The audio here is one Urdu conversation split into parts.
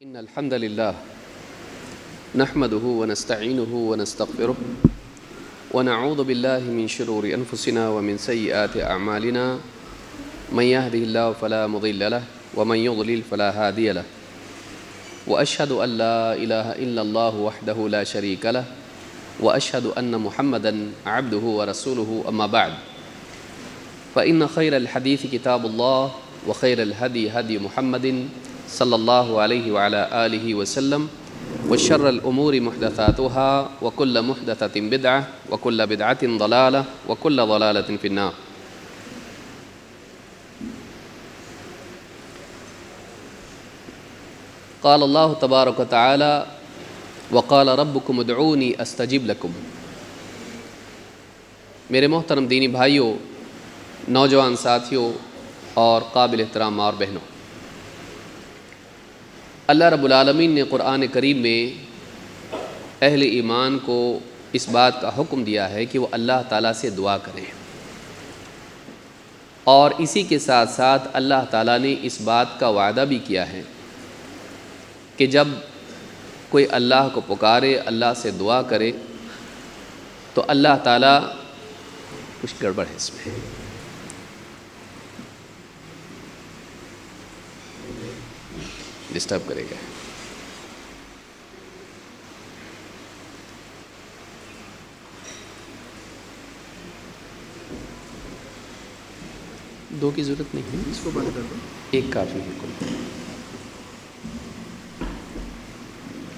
إن الحمد لله نحمده ونستعينه ونستغفره ونعوذ بالله من شرور أنفسنا ومن سيئات أعمالنا من يهده الله فلا مضل له ومن يضلل فلا هادي له وأشهد أن لا إله إلا الله وحده لا شريك له وأشهد أن محمدا عبده ورسوله أما بعد فإن خير الحديث كتاب الله وخير الهدي هدي محمد صلی اللہ علیہ وعلى آلہ وسلم وشر الأمور محدثاتها وكل محدثة بدعة وكل بدعة ضلالة وكل ضلالة في النار. قال اللہ تبارک وتعالى وقال ربكم ادعوني استجب لكم. میرے محترم دینی بھائیوں، نوجوان ساتھیوں اور قابل احترام اور بہنوں، اللہ رب العالمین نے قرآن کریم میں اہل ایمان کو اس بات کا حکم دیا ہے کہ وہ اللہ تعالیٰ سے دعا کریں، اور اسی کے ساتھ ساتھ اللہ تعالیٰ نے اس بات کا وعدہ بھی کیا ہے کہ جب کوئی اللہ کو پکارے، اللہ سے دعا کرے، تو اللہ تعالیٰ کچھ گڑبڑ ہے اس میں، ڈسٹرب کرے گا۔ دو کی ضرورت نہیں ہے، اس کو بند کر دو، ایک کافی ہے کل۔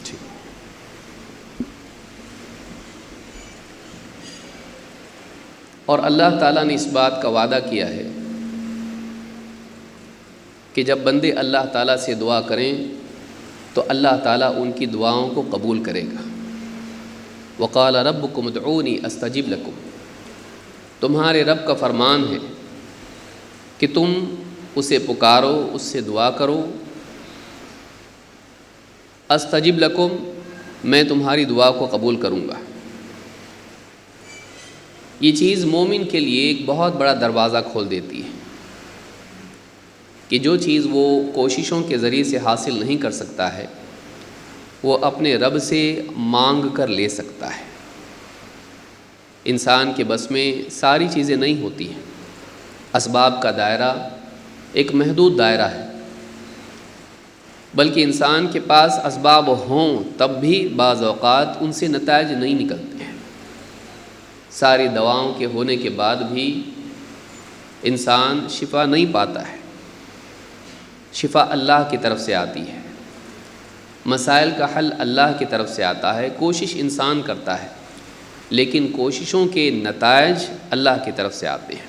ٹھیک، اور اللہ تعالیٰ نے اس بات کا وعدہ کیا ہے کہ جب بندے اللہ تعالیٰ سے دعا کریں تو اللہ تعالیٰ ان کی دعاؤں کو قبول کرے گا۔ وقال ربکم ادعونی استجب لکم، تمہارے رب کا فرمان ہے کہ تم اسے پکارو، اس سے دعا کرو۔ استجب لکم، میں تمہاری دعا کو قبول کروں گا۔ یہ چیز مومن کے لیے ایک بہت بڑا دروازہ کھول دیتی ہے کہ جو چیز وہ کوششوں کے ذریعے سے حاصل نہیں کر سکتا ہے، وہ اپنے رب سے مانگ کر لے سکتا ہے۔ انسان کے بس میں ساری چیزیں نہیں ہوتی ہیں، اسباب کا دائرہ ایک محدود دائرہ ہے، بلکہ انسان کے پاس اسباب ہوں تب بھی بعض اوقات ان سے نتائج نہیں نکلتے ہیں۔ ساری دواؤں کے ہونے کے بعد بھی انسان شفا نہیں پاتا ہے۔ شفا اللہ کی طرف سے آتی ہے، مسائل کا حل اللہ کی طرف سے آتا ہے، کوشش انسان کرتا ہے لیکن کوششوں کے نتائج اللہ کی طرف سے آتے ہیں۔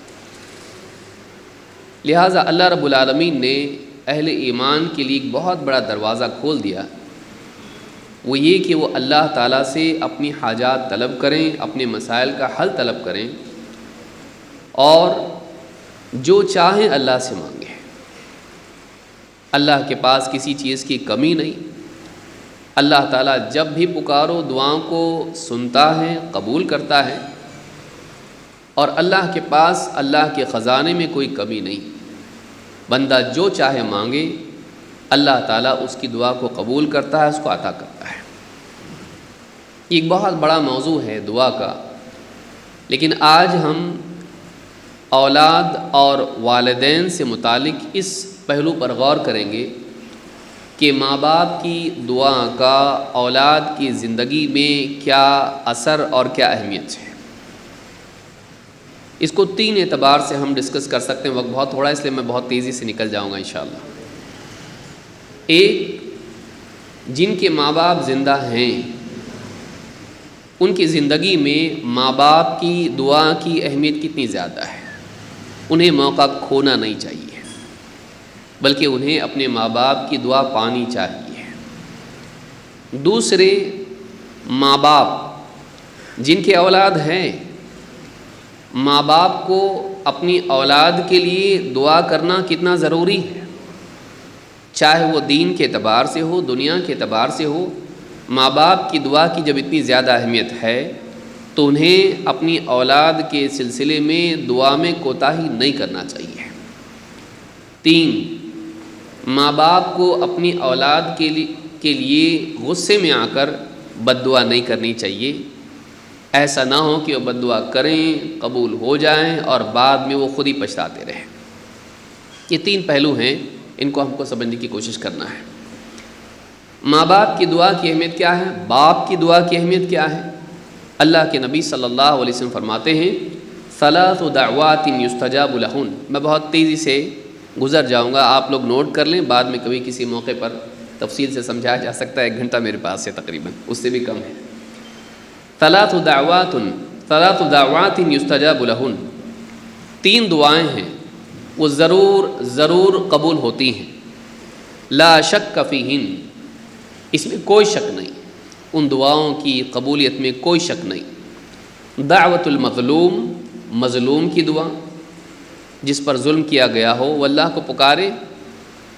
لہٰذا اللہ رب العالمین نے اہل ایمان کے لیے ایک بہت بڑا دروازہ کھول دیا، وہ یہ کہ وہ اللہ تعالیٰ سے اپنی حاجات طلب کریں، اپنے مسائل کا حل طلب کریں، اور جو چاہیں اللہ سے مانگیں۔ اللہ کے پاس کسی چیز کی کمی نہیں، اللہ تعالیٰ جب بھی پکارو دعاؤں کو سنتا ہے، قبول کرتا ہے، اور اللہ کے پاس اللہ کے خزانے میں کوئی کمی نہیں۔ بندہ جو چاہے مانگے، اللہ تعالیٰ اس کی دعا کو قبول کرتا ہے، اس کو عطا کرتا ہے۔ یہ ایک بہت بڑا موضوع ہے دعا کا، لیکن آج ہم اولاد اور والدین سے متعلق اس پہلو پر غور کریں گے کہ ماں باپ کی دعا کا اولاد کی زندگی میں کیا اثر اور کیا اہمیت ہے۔ اس کو 3 اعتبار سے ہم ڈسکس کر سکتے ہیں، وقت بہت تھوڑا ہے اس لیے میں بہت تیزی سے نکل جاؤں گا انشاءاللہ۔ ایک، جن کے ماں باپ زندہ ہیں ان کی زندگی میں ماں باپ کی دعا کی اہمیت کتنی زیادہ ہے۔ انہیں موقع کھونا نہیں چاہیے، بلکہ انہیں اپنے ماں باپ کی دعا پانی چاہیے۔ دوسرے، ماں باپ جن کے اولاد ہیں، ماں باپ کو اپنی اولاد کے لیے دعا کرنا کتنا ضروری ہے، چاہے وہ دین کے اعتبار سے ہو، دنیا کے اعتبار سے ہو۔ ماں باپ کی دعا کی جب اتنی زیادہ اہمیت ہے تو انہیں اپنی اولاد کے سلسلے میں دعا میں کوتاہی نہیں کرنا چاہیے۔ 3، ماں باپ کو اپنی اولاد کے لیے کے لیے غصے میں آ کر بد دعا نہیں کرنی چاہیے۔ ایسا نہ ہو کہ وہ بد دعا کریں، قبول ہو جائیں اور بعد میں وہ خود ہی پچھتاتے رہیں۔ یہ 3 پہلو ہیں، ان کو ہم کو سمجھنے کی کوشش کرنا ہے۔ ماں باپ کی دعا کی اہمیت کیا ہے؟ باپ کی دعا کی اہمیت کیا ہے؟ اللہ کے نبی صلی اللہ علیہ وسلم فرماتے ہیں 3 دعوات یستجاب لہن۔ میں بہت تیزی سے گزر جاؤں گا، آپ لوگ نوٹ کر لیں، بعد میں کبھی کسی موقع پر تفصیل سے سمجھایا جا سکتا ہے۔ 1 گھنٹہ میرے پاس ہے تقریباً، اس سے بھی کم ہے۔ 3 دعوات یستجاب لہن، 3 دعائیں ہیں وہ ضرور قبول ہوتی ہیں۔ لا شک فیہن، اس میں کوئی شک نہیں، ان دعاؤں کی قبولیت میں کوئی شک نہیں۔ دعوت المظلوم، مظلوم کی دعا، جس پر ظلم کیا گیا ہو وہ اللہ کو پکارے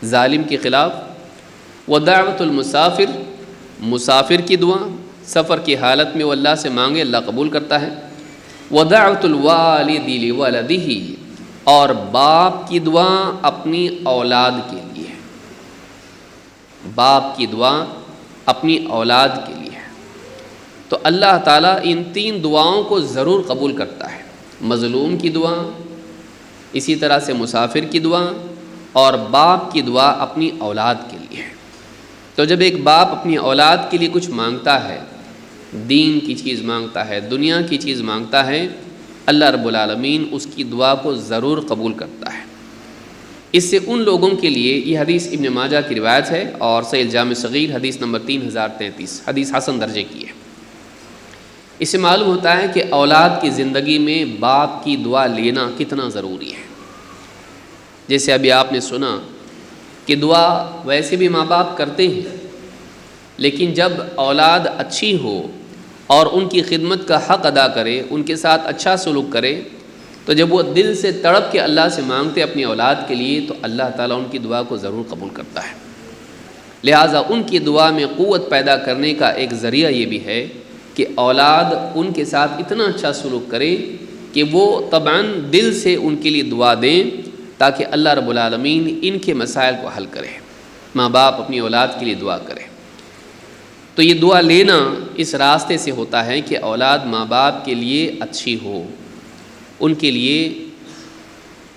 ظالم کے خلاف۔ ودعوت المسافر، مسافر کی دعا، سفر کی حالت میں وہ اللہ سے مانگے، اللہ قبول کرتا ہے۔ ودعوت الوالد لولدہ، اور باپ کی دعا اپنی اولاد کے لیے، باپ کی دعا اپنی اولاد کے لیے۔ تو اللہ تعالیٰ ان 3 دعاؤں کو ضرور قبول کرتا ہے، مظلوم کی دعا، اسی طرح سے مسافر کی دعا، اور باپ کی دعا اپنی اولاد کے لیے۔ تو جب ایک باپ اپنی اولاد کے لیے کچھ مانگتا ہے، دین کی چیز مانگتا ہے، دنیا کی چیز مانگتا ہے، اللہ رب العالمین اس کی دعا کو ضرور قبول کرتا ہے۔ اس سے ان لوگوں کے لیے، یہ حدیث ابن ماجہ کی روایت ہے اور صحیح الجامع صغیر حدیث نمبر 3033، حدیث حسن درجے کی ہے۔ اس سے معلوم ہوتا ہے کہ اولاد کی زندگی میں باپ کی دعا لینا کتنا ضروری ہے۔ جیسے ابھی آپ نے سنا کہ دعا ویسے بھی ماں باپ کرتے ہیں، لیکن جب اولاد اچھی ہو اور ان کی خدمت کا حق ادا کرے، ان کے ساتھ اچھا سلوک کرے، تو جب وہ دل سے تڑپ کے اللہ سے مانگتے اپنی اولاد کے لیے، تو اللہ تعالیٰ ان کی دعا کو ضرور قبول کرتا ہے۔ لہٰذا ان کی دعا میں قوت پیدا کرنے کا ایک ذریعہ یہ بھی ہے کہ اولاد ان کے ساتھ اتنا اچھا سلوک کرے کہ وہ طبعاً دل سے ان کے لیے دعا دیں، تاکہ اللہ رب العالمین ان کے مسائل کو حل کرے۔ ماں باپ اپنی اولاد کے لیے دعا کرے، تو یہ دعا لینا اس راستے سے ہوتا ہے کہ اولاد ماں باپ کے لیے اچھی ہو، ان کے لیے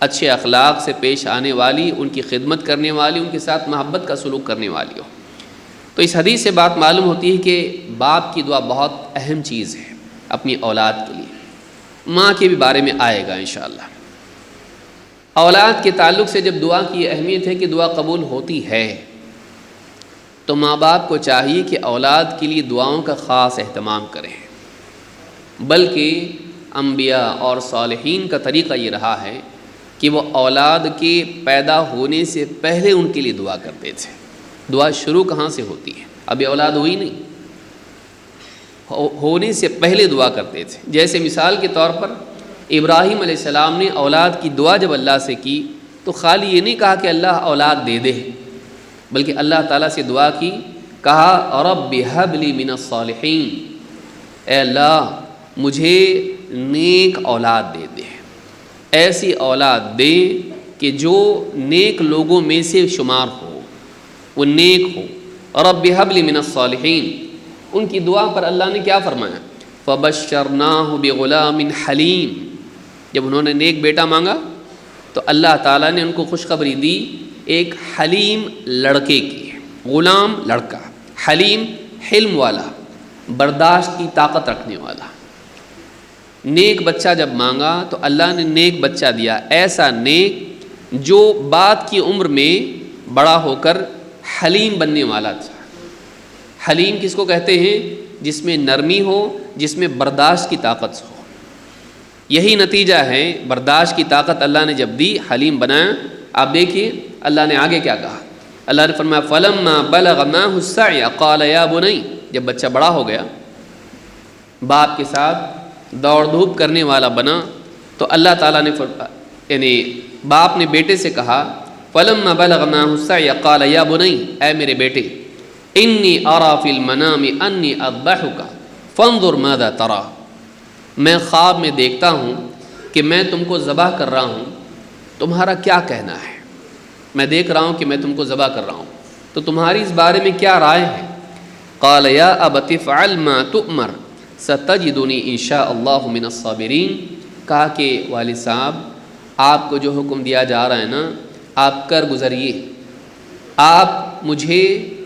اچھے اخلاق سے پیش آنے والی، ان کی خدمت کرنے والی، ان کے ساتھ محبت کا سلوک کرنے والی ہو۔ تو اس حدیث سے بات معلوم ہوتی ہے کہ باپ کی دعا بہت اہم چیز ہے اپنی اولاد کے لیے۔ ماں کے بھی بارے میں آئے گا انشاءاللہ۔ اولاد کے تعلق سے جب دعا کی اہمیت ہے کہ دعا قبول ہوتی ہے، تو ماں باپ کو چاہیے کہ اولاد کے لیے دعاؤں کا خاص اہتمام کریں، بلکہ انبیاء اور صالحین کا طریقہ یہ رہا ہے کہ وہ اولاد کے پیدا ہونے سے پہلے ان کے لیے دعا کرتے تھے۔ دعا شروع کہاں سے ہوتی ہے؟ ابھی اولاد ہوئی نہیں، ہونے سے پہلے دعا کرتے تھے۔ جیسے مثال کے طور پر ابراہیم علیہ السلام نے اولاد کی دعا جب اللہ سے کی تو خالی یہ نہیں کہا کہ اللہ اولاد دے دے، بلکہ اللہ تعالیٰ سے دعا کی، کہا رب ہب لی من الصالحین، اے اللہ مجھے نیک اولاد دے دے، ایسی اولاد دے کہ جو نیک لوگوں میں سے شمار ہو، وہ نیک ہو۔ رب ہب لی من الصالحین، ان کی دعا پر اللہ نے کیا فرمایا؟ فبشرناہ بغلام حلیم، جب انہوں نے نیک بیٹا مانگا تو اللہ تعالیٰ نے ان کو خوشخبری دی ایک حلیم لڑکے کی۔ غلام لڑکا، حلیم حلم والا، برداشت کی طاقت رکھنے والا۔ نیک بچہ جب مانگا تو اللہ نے نیک بچہ دیا، ایسا نیک جو بعد کی عمر میں بڑا ہو کر حلیم بننے والا تھا۔ حلیم کس کو کہتے ہیں؟ جس میں نرمی ہو، جس میں برداشت کی طاقت ہو۔ یہی نتیجہ ہے، برداشت کی طاقت اللہ نے جب دی، حلیم بنایا۔ آپ دیکھیے اللہ نے آگے کیا کہا، اللہ نے فرمایا فَلَمَّا بَلَغَ مَعَهُ السَّعْيَ قَالَ يَا بُنَيَّ، جب بچہ بڑا ہو گیا، باپ کے ساتھ دوڑ دھوپ کرنے والا بنا، تو اللہ تعالیٰ نے یعنی باپ نے بیٹے سے کہا فَلَمَّا بَلَغَ مَعَهُ السَّعْيَ قَالَ يَا بُنَيَّ، اے میرے بیٹے، إِنِّي أَرَى فِي الْمَنَامِ أَنِّي أَذْبَحُكَ فَانظُرْ مَاذَا تَرَى، میں خواب میں دیکھتا ہوں کہ میں تم کو ذبح کر رہا ہوں، تمہارا کیا کہنا ہے؟ میں دیکھ رہا ہوں کہ میں تم کو ذبح کر رہا ہوں، تو تمہاری اس بارے میں کیا رائے ہے؟ قال یا ابت افعل ما تؤمر ستجدنی ان شاء اللہ من الصابرین، کہا کہ والد صاحب آپ کو جو حکم دیا جا رہا ہے نا آپ کر گزریے، آپ مجھے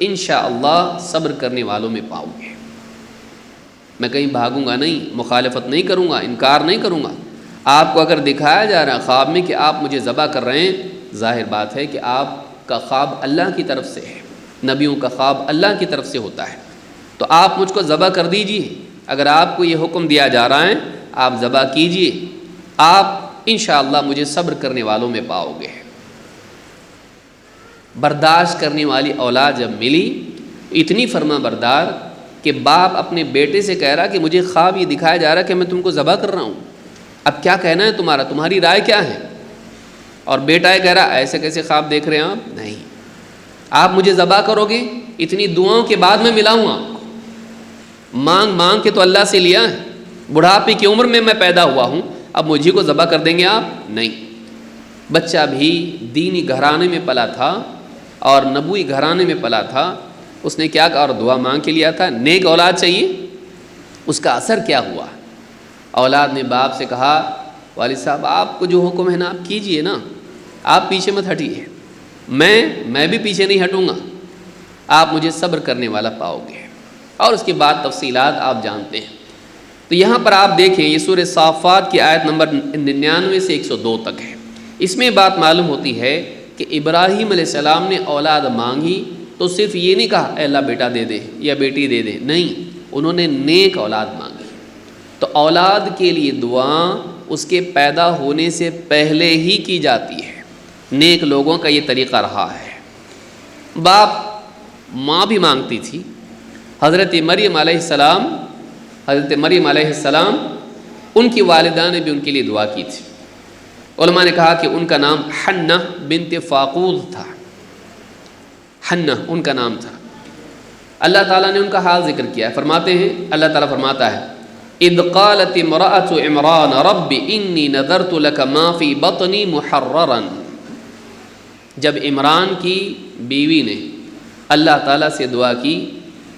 انشاءاللہ صبر کرنے والوں میں پاؤ گے، میں کہیں بھاگوں گا نہیں، مخالفت نہیں کروں گا، انکار نہیں کروں گا۔ آپ کو اگر دکھایا جا رہا ہے خواب میں کہ آپ مجھے ذبح کر رہے ہیں، ظاہر بات ہے کہ آپ کا خواب اللہ کی طرف سے ہے، نبیوں کا خواب اللہ کی طرف سے ہوتا ہے، تو آپ مجھ کو ذبح کر دیجئے۔ اگر آپ کو یہ حکم دیا جا رہا ہے آپ ذبح کیجئے، آپ انشاءاللہ مجھے صبر کرنے والوں میں پاؤ گے۔ برداشت کرنے والی اولاد جب ملی، اتنی فرما بردار کہ باپ اپنے بیٹے سے کہہ رہا کہ مجھے خواب یہ دکھایا جا رہا کہ میں تم کو ذبح کر رہا ہوں، اب کیا کہنا ہے تمہارا، تمہاری رائے کیا ہے؟ اور بیٹا یہ کہہ رہا ایسے کیسے خواب دیکھ رہے ہیں آپ، نہیں آپ مجھے ذبح کرو گے، اتنی دعاؤں کے بعد میں ملا ہوں آپ کو، مانگ مانگ کے تو اللہ سے لیا ہے، بڑھاپے کی عمر میں پیدا ہوا ہوں، اب مجھے کو ذبح کر دیں گے آپ؟ نہیں۔ بچہ بھی دینی گھرانے میں پلا تھا اور نبوی گھرانے میں پلا تھا، اس نے کیا کہا اور دعا مانگ کے لیا تھا، نیک اولاد چاہیے، اس کا اثر کیا ہوا؟ اولاد نے باپ سے کہا والد صاحب آپ کو جو حکم ہے نا آپ کیجئے نا، آپ پیچھے مت ہٹیے، میں بھی پیچھے نہیں ہٹوں گا، آپ مجھے صبر کرنے والا پاؤ گے۔ اور اس کے بعد تفصیلات آپ جانتے ہیں۔ تو یہاں پر آپ دیکھیں یہ سورہ صافات کی آیت نمبر 99 سے 102 تک ہے، اس میں بات معلوم ہوتی ہے کہ ابراہیم علیہ السلام نے اولاد مانگی تو صرف یہ نہیں کہا اے اللہ بیٹا دے دے یا بیٹی دے دے، نہیں، انہوں نے نیک اولاد مانگی۔ تو اولاد کے لیے دعا اس کے پیدا ہونے سے پہلے ہی کی جاتی ہے، نیک لوگوں کا یہ طریقہ رہا ہے۔ باپ ماں بھی مانگتی تھی، حضرت مریم علیہ السلام ان کی والدہ نے بھی ان کے لیے دعا کی تھی۔ علماء نے کہا کہ ان کا نام حنہ بنت فاقود تھا، حنہ ان کا نام تھا۔ اللہ تعالیٰ نے ان کا حال ذکر کیا ہے، فرماتے ہیں اللہ تعالیٰ فرماتا ہے اذ قالت امرأة عمران رب انی نذرت لک ما فی بطنی محررا، جب عمران کی بیوی نے اللہ تعالیٰ سے دعا کی،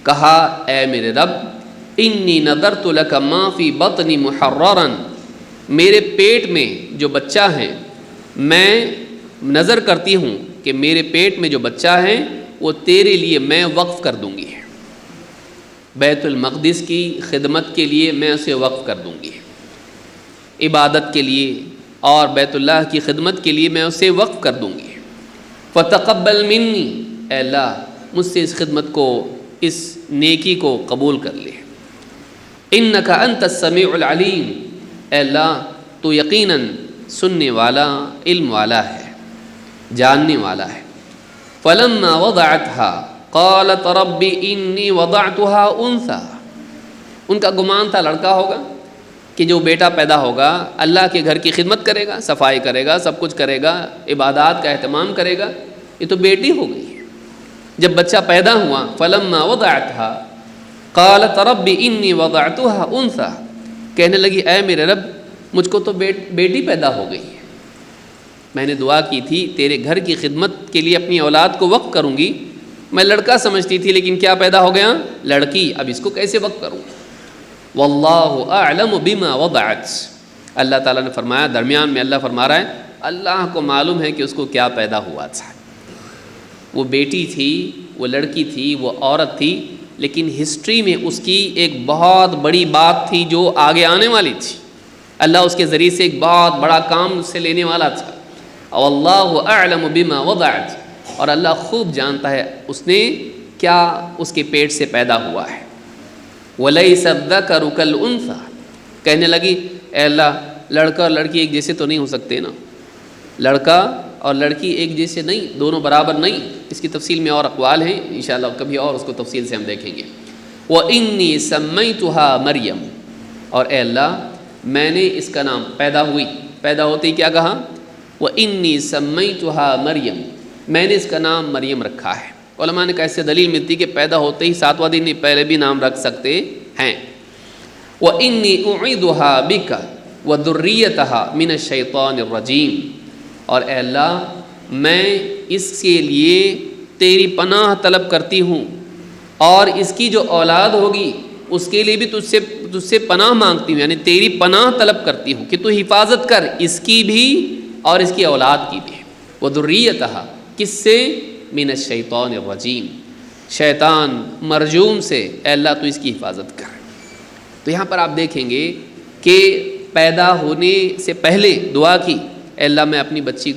کہا اے میرے رب انی نذرت لک ما فی بطنی محررا، میرے پیٹ میں جو بچہ ہے میں نظر کرتی ہوں کہ میرے پیٹ میں جو بچہ ہے وہ تیرے لیے میں وقف کر دوں گی، بیت المقدس کی خدمت کے لیے میں اسے وقف کر دوں گی، عبادت کے لیے اور بیت اللہ کی خدمت کے لیے میں اسے وقف کر دوں گی۔ فتقبل منی، اے اللہ مجھ سے اس خدمت کو، اس نیکی کو قبول کر لے۔ انک انت السمیع العلیم، اے اللہ تو یقیناً سننے والا، علم والا ہے، جاننے والا ہے۔ فلما وضعتها قالت رب انی وضعتها انثى، ان کا گمان تھا لڑکا ہوگا، کہ جو بیٹا پیدا ہوگا اللہ کے گھر کی خدمت کرے گا، صفائی کرے گا، سب کچھ کرے گا، عبادات کا اہتمام کرے گا، یہ تو بیٹی ہو گئی ہے۔ جب بچہ پیدا ہوا فلما وضعتها قالت رب انی وضعتها انثى، کہنے لگی اے میرے رب مجھ کو تو بیٹی پیدا ہو گئی ہے، میں نے دعا کی تھی تیرے گھر کی خدمت کے لیے اپنی اولاد کو وقف کروں گی، میں لڑکا سمجھتی تھی لیکن کیا پیدا ہو گیا؟ لڑکی، اب اس کو کیسے وقف کروں؟ واللہ اعلم بما وضعت، اللہ تعالیٰ نے فرمایا، درمیان میں اللہ فرما رہا ہے اللہ کو معلوم ہے کہ اس کو کیا پیدا ہوا تھا، وہ بیٹی تھی، وہ لڑکی تھی، وہ عورت تھی، لیکن ہسٹری میں اس کی ایک بہت بڑی بات تھی جو آگے آنے والی تھی، اللہ اس کے ذریعے سے ایک بہت بڑا کام اس سے لینے والا تھا۔ واللہ اعلم بما وضعت، اور اللہ خوب جانتا ہے اس نے کیا اس کے پیٹ سے پیدا ہوا ہے۔ وَلَيْسَ الذَّكَرُ كَالْأُنثَىٰ، کہنے لگی اے اللہ لڑکا اور لڑکی ایک جیسے تو نہیں ہو سکتے نا، لڑکا اور لڑکی ایک جیسے نہیں، دونوں برابر نہیں، اس کی تفصیل میں اور اقوال ہیں، انشاءاللہ کبھی اور اس کو تفصیل سے ہم دیکھیں گے۔ وَإِنِّي سَمَّيْتُهَا مَرْيَمَ، اور اے اللہ میں نے اس کا نام، پیدا ہوتے ہی کیا کہا؟ وَإِنِّي سَمَّيْتُهَا مَرْيَمَ، میں نے اس کا نام مریم رکھا ہے۔ علماء نے کیسے دلیل ملتی کہ پیدا ہوتے ہی 7واں دن پہلے بھی نام رکھ سکتے ہیں۔ وَإِنِّي أُعِيذُهَا بِكَ وَذُرِّيَّتَهَا مِنَ الشَّيْطَانِ الرَّجِيمِ، اور اے اللہ میں اس کے لیے تیری پناہ طلب کرتی ہوں اور اس کی جو اولاد ہوگی اس کے لیے بھی تجھ سے پناہ مانگتی ہوں، یعنی تیری پناہ طلب کرتی ہوں کہ تو حفاظت کر اس کی بھی اور اس کی اولاد کی بھی۔ وذریتہا، کس سے؟ من الشیطان الرجیم، شیطان مرجوم سے، اے اللہ تو اس کی حفاظت کر۔ تو یہاں پر آپ دیکھیں گے کہ پیدا ہونے سے پہلے دعا کی، اے اللہ میں اپنی بچے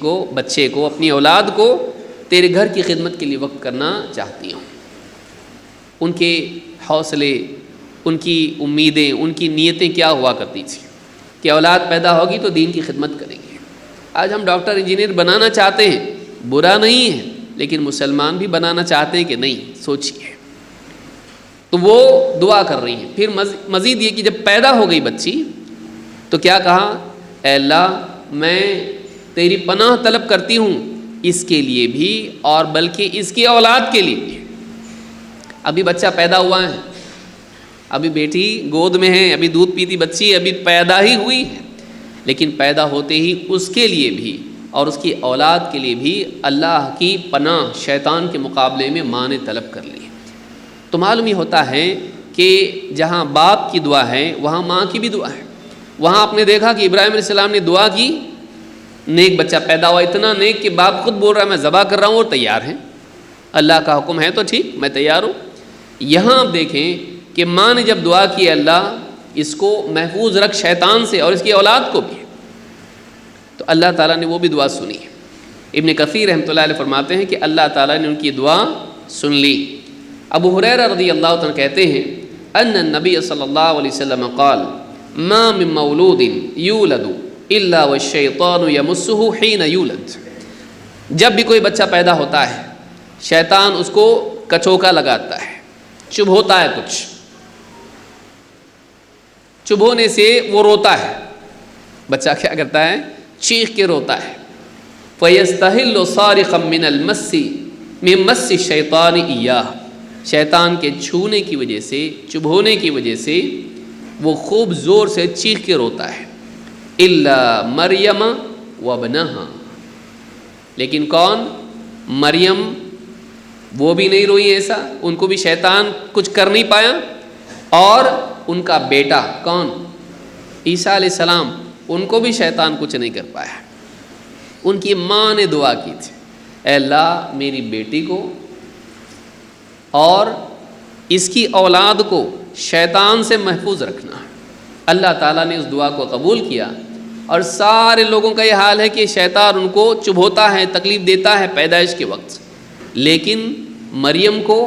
کو اپنی اولاد کو تیرے گھر کی خدمت کے لیے وقف کرنا چاہتی ہوں۔ ان کے حوصلے، ان کی امیدیں، ان کی نیتیں کیا ہوا کرتی تھیں کہ اولاد پیدا ہوگی تو دین کی خدمت کریں گے۔ آج ہم ڈاکٹر انجینئر بنانا چاہتے ہیں، برا نہیں ہے، لیکن مسلمان بھی بنانا چاہتے ہیں کہ نہیں، سوچیے۔ تو وہ دعا کر رہی ہیں۔ پھر مزید یہ کہ جب پیدا ہو گئی بچی تو کیا کہا؟ اے اللہ میں تیری پناہ طلب کرتی ہوں اس کے لیے بھی اور بلکہ اس کی اولاد کے لیے بھی۔ ابھی بچہ پیدا ہوا ہے، ابھی بیٹی گود میں ہے، ابھی دودھ پیتی بچی ابھی پیدا ہی ہوئی ہے، لیکن پیدا ہوتے ہی اس کے لیے بھی اور اس کی اولاد کے لیے بھی اللہ کی پناہ شیطان کے مقابلے میں ماں نے طلب کر لی۔ تو معلوم یہ ہوتا ہے کہ جہاں باپ کی دعا ہے وہاں ماں کی بھی دعا ہے۔ وہاں آپ نے دیکھا کہ ابراہیم علیہ السلام نے دعا کی، نیک بچہ پیدا ہوا، اتنا نیک کہ باپ خود بول رہا ہے میں ذبح کر رہا ہوں اور تیار ہیں، اللہ کا حکم ہے تو ٹھیک، میں تیار ہوں۔ یہاں آپ دیکھیں کہ ماں نے جب دعا کی اللہ اس کو محفوظ رکھ شیطان سے اور اس کی اولاد کو بھی، تو اللہ تعالیٰ نے وہ بھی دعا سنی۔ ابن کثیر رحمۃ اللہ علیہ فرماتے ہیں کہ اللہ تعالیٰ نے ان کی دعا سن لی۔ ابو ہریرہ رضی اللہ عنہ کہتے ہیں ان النبی صلی اللہ علیہ وسلم قال ما من مولود یولد الا والشیطان یمسہ حین یولد۔ جب بھی کوئی بچہ پیدا ہوتا ہے شیطان اس کو کچوکا لگاتا ہے، چبھوتا ہے، کچھ چبھونے سے وہ روتا ہے، بچہ کیا کرتا ہے؟ چیخ کے روتا ہے۔ فَيَسْتَحِلُّ صَارِخًا مِّنَ مَسِّ الشَّيْطَانِ إِيَّاهُ، شیطان کے چھونے کی وجہ سے، چبھونے کی وجہ سے وہ خوب زور سے چیخ کے روتا ہے۔ إِلَّا مَرْيَمَ وَابْنَهَا، لیکن کون؟ مریم، وہ بھی نہیں روئی ایسا، ان کو بھی شیطان کچھ کر نہیں پایا، اور ان کا بیٹا کون؟ عیسیٰ علیہ السلام، ان کو بھی شیطان کچھ نہیں کر پایا۔ ان کی ماں نے دعا کی تھی اے اللہ میری بیٹی کو اور اس کی اولاد کو شیطان سے محفوظ رکھنا۔ اللہ تعالیٰ نے اس دعا کو قبول کیا، اور سارے لوگوں کا یہ حال ہے کہ شیطان ان کو چبھوتا ہے، تکلیف دیتا ہے پیدائش کے وقت، لیکن مریم کو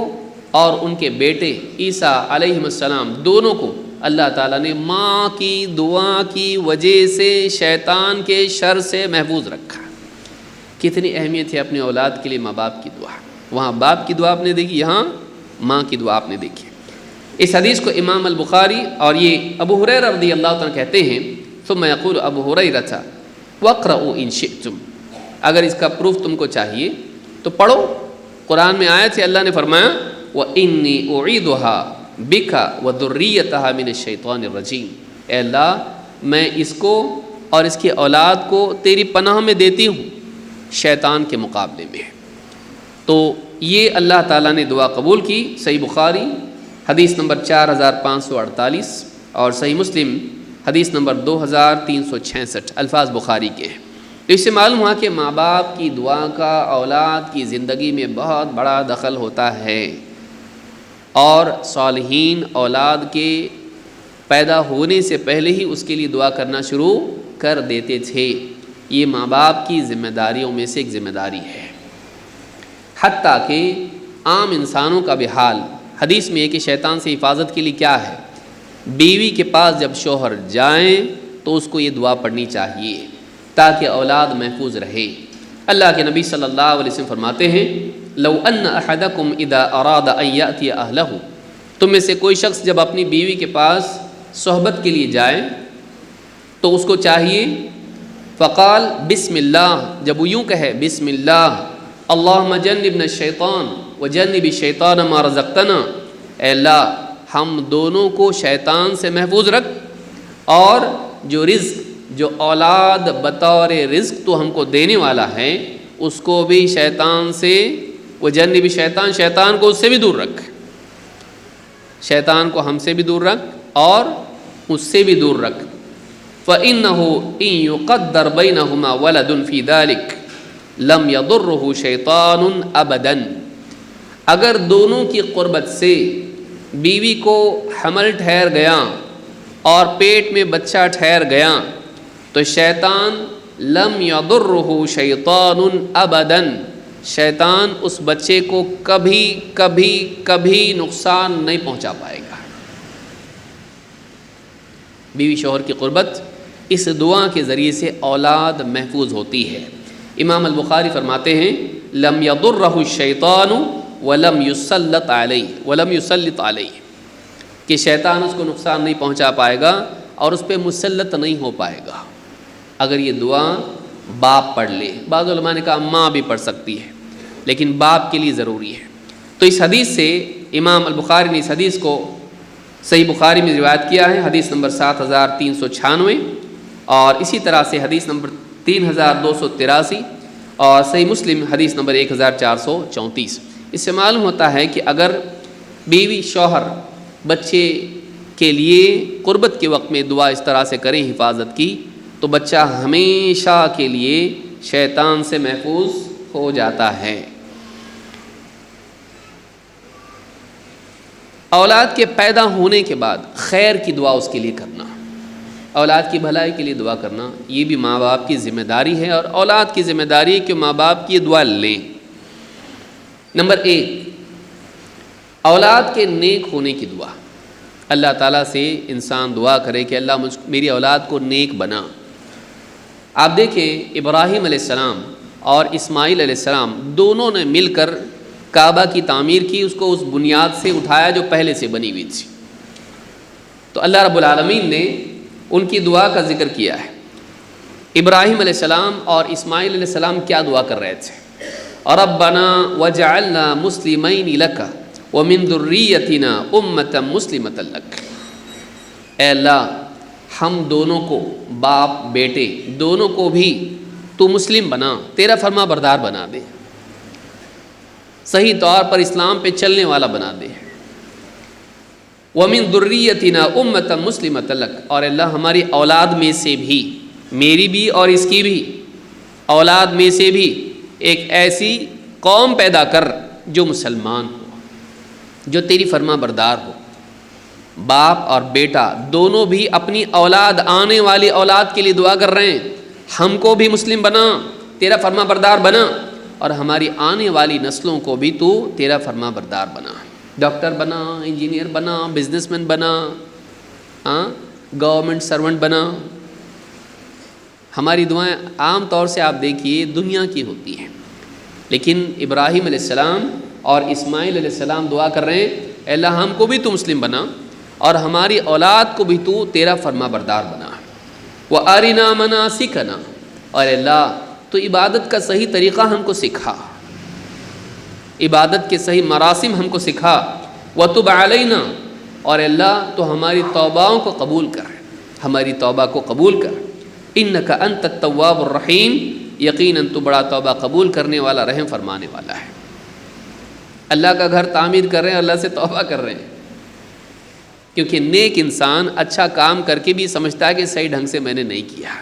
اور ان کے بیٹے عیسیٰ علیہ السلام دونوں کو اللہ تعالیٰ نے ماں کی دعا کی وجہ سے شیطان کے شر سے محفوظ رکھا۔ کتنی اہمیت ہے اپنے اولاد کے لیے ماں باپ کی دعا۔ وہاں باپ کی دعا آپ نے دیکھی، یہاں ماں کی دعا آپ نے دیکھی۔ اس حدیث کو امام البخاری اور یہ ابو ہریرہ رضی اللہ عنہ کہتے ہیں ثم یقول ابو ہریرہ واقرؤوا ان شئتم، اگر اس کا پروف تم کو چاہیے تو پڑھو۔ قرآن میں آیت ہے، اللہ نے فرمایا وَإِنِّي أُعِيدُهَا بِكَ وَذُرِّيَّتَهَا مِنَ الشَّيْطَانِ الرَّجِيمِ، اے اللہ میں اس کو اور اس کی اولاد کو تیری پناہ میں دیتی ہوں شیطان کے مقابلے میں۔ تو یہ اللہ تعالیٰ نے دعا قبول کی۔ صحیح بخاری حدیث نمبر 4548 اور صحیح مسلم حدیث نمبر 2366، الفاظ بخاری کے ہیں۔ تو اس سے معلوم ہوا کہ ماں باپ کی دعا کا اولاد کی زندگی میں بہت بڑا دخل ہوتا ہے، اور صالحین اولاد کے پیدا ہونے سے پہلے ہی اس کے لیے دعا کرنا شروع کر دیتے تھے۔ یہ ماں باپ کی ذمہ داریوں میں سے ایک ذمہ داری ہے۔ حتیٰ کہ عام انسانوں کا بھی حال حدیث میں ہے کہ شیطان سے حفاظت کے لیے کیا ہے؟ بیوی کے پاس جب شوہر جائیں تو اس کو یہ دعا پڑھنی چاہیے تاکہ اولاد محفوظ رہے۔ اللہ کے نبی صلی اللہ علیہ وسلم فرماتے ہیں لو ان احدکم اذا اراد ان یاتی اہلہ، تم میں سے کوئی شخص جب اپنی بیوی کے پاس صحبت کے لیے جائے تو اس کو چاہیے فقال بسم اللہ، جب وہ یوں کہے بسم اللہ اللہم جنبنا الشیطان وجنب الشیطان ما رزقتنا، اے اللہ ہم دونوں کو شیطان سے محفوظ رکھ، اور جو رزق، جو اولاد بطور رزق تو ہم کو دینے والا ہے اس کو بھی شیطان سے وجنب الشیطان، شیطان کو اس سے بھی دور رکھ۔ شیطان کو ہم سے بھی دور رکھ اور اس سے بھی دور رکھ. فَإِنَّهُ إِن يُقَدَّرْ بَيْنَهُمَا وَلَدٌ فِي ذَلِكَ لَمْ يَضُرُّهُ شَيْطَانٌ أَبَدًا. اگر دونوں کی قربت سے بیوی کو حمل ٹھہر گیا اور پیٹ میں بچہ ٹھہر گیا تو شیطان لم یضرہ شیطان ابدا، شیطان اس بچے کو کبھی کبھی کبھی نقصان نہیں پہنچا پائے گا. بیوی شوہر کی قربت اس دعا کے ذریعے سے اولاد محفوظ ہوتی ہے. امام البخاری فرماتے ہیں لم یضرہ الشیطان ولم یسلط علیہ کہ شیطان اس کو نقصان نہیں پہنچا پائے گا اور اس پہ مسلط نہیں ہو پائے گا اگر یہ دعا باپ پڑھ لے. بعض علماء نے کہا ماں بھی پڑھ سکتی ہے لیکن باپ کے لیے ضروری ہے. تو اس حدیث سے امام البخاری نے اس حدیث کو صحیح بخاری میں روایت کیا ہے، حدیث نمبر 7396، اور اسی طرح سے حدیث نمبر 3283 اور صحیح مسلم حدیث نمبر 1434. اس سے معلوم ہوتا ہے کہ اگر بیوی شوہر بچے کے لیے قربت کے وقت میں دعا اس طرح سے کریں حفاظت کی تو بچہ ہمیشہ کے لیے شیطان سے محفوظ ہو جاتا ہے. اولاد کے پیدا ہونے کے بعد خیر کی دعا اس کے لیے کرنا، اولاد کی بھلائی کے لیے دعا کرنا، یہ بھی ماں باپ کی ذمہ داری ہے اور اولاد کی ذمہ داری ہے کہ ماں باپ کی دعا لیں. نمبر 1، اولاد کے نیک ہونے کی دعا. اللہ تعالیٰ سے انسان دعا کرے کہ اللہ میری اولاد کو نیک بنا. آپ دیکھیں ابراہیم علیہ السلام اور اسماعیل علیہ السلام دونوں نے مل کر کعبہ کی تعمیر کی، اس کو اس بنیاد سے اٹھایا جو پہلے سے بنی ہوئی تھی. تو اللہ رب العالمین نے ان کی دعا کا ذکر کیا ہے. ابراہیم علیہ السلام اور اسماعیل علیہ السلام کیا دعا کر رہے تھے؟ ربنا وجعلنا مسلمین لک ومن ذریتنا امۃ مسلمۃ لک. اے اللہ ہم دونوں کو، باپ بیٹے دونوں کو بھی تو مسلم بنا، تیرا فرما بردار بنا دے، صحیح طور پر اسلام پہ چلنے والا بنا دے. وَمِن ذُرِّيَّتِنَا أُمَّةً مُسْلِمَةً لَكَ، اور اللہ ہماری اولاد میں سے بھی، میری بھی اور اس کی بھی اولاد میں سے بھی ایک ایسی قوم پیدا کر جو مسلمان ہو، جو تیری فرما بردار ہو. باپ اور بیٹا دونوں بھی اپنی اولاد، آنے والی اولاد کے لیے دعا کر رہے ہیں ہم کو بھی مسلم بنا، تیرا فرما بردار بنا، اور ہماری آنے والی نسلوں کو بھی تو تیرا فرما بردار بنا. ڈاکٹر بنا، انجینئر بنا، بزنس مین بنا، گورنمنٹ سرونٹ بنا. ہماری دعائیں عام طور سے آپ دیکھیے دنیا کی ہوتی ہیں، لیکن ابراہیم علیہ السلام اور اسماعیل علیہ السلام دعا کر رہے ہیں اے اللہ ہم کو بھی تو مسلم بنا اور ہماری اولاد کو بھی تو تیرا فرما بردار بنا. وَأَرِنَا مَنَاسِكَنَا، اور اللہ تو عبادت کا صحیح طریقہ ہم کو سکھا، عبادت کے صحیح مراسم ہم کو سکھا. وَتُبْ عَلَيْنَا، اور اللہ تو ہماری توباؤں کو قبول کر، ہماری توبہ کو قبول کر. اِنَّكَ أَنْتَ التَّوَّابُ الرَّحِيمُ، یقیناً تو بڑا توبہ قبول کرنے والا، رحم فرمانے والا ہے. اللہ کا گھر تعمیر کر رہے ہیں، اللہ سے توبہ کر رہے ہیں، کیونکہ نیک انسان اچھا کام کر کے بھی سمجھتا ہے کہ صحیح ڈھنگ سے میں نے نہیں کیا.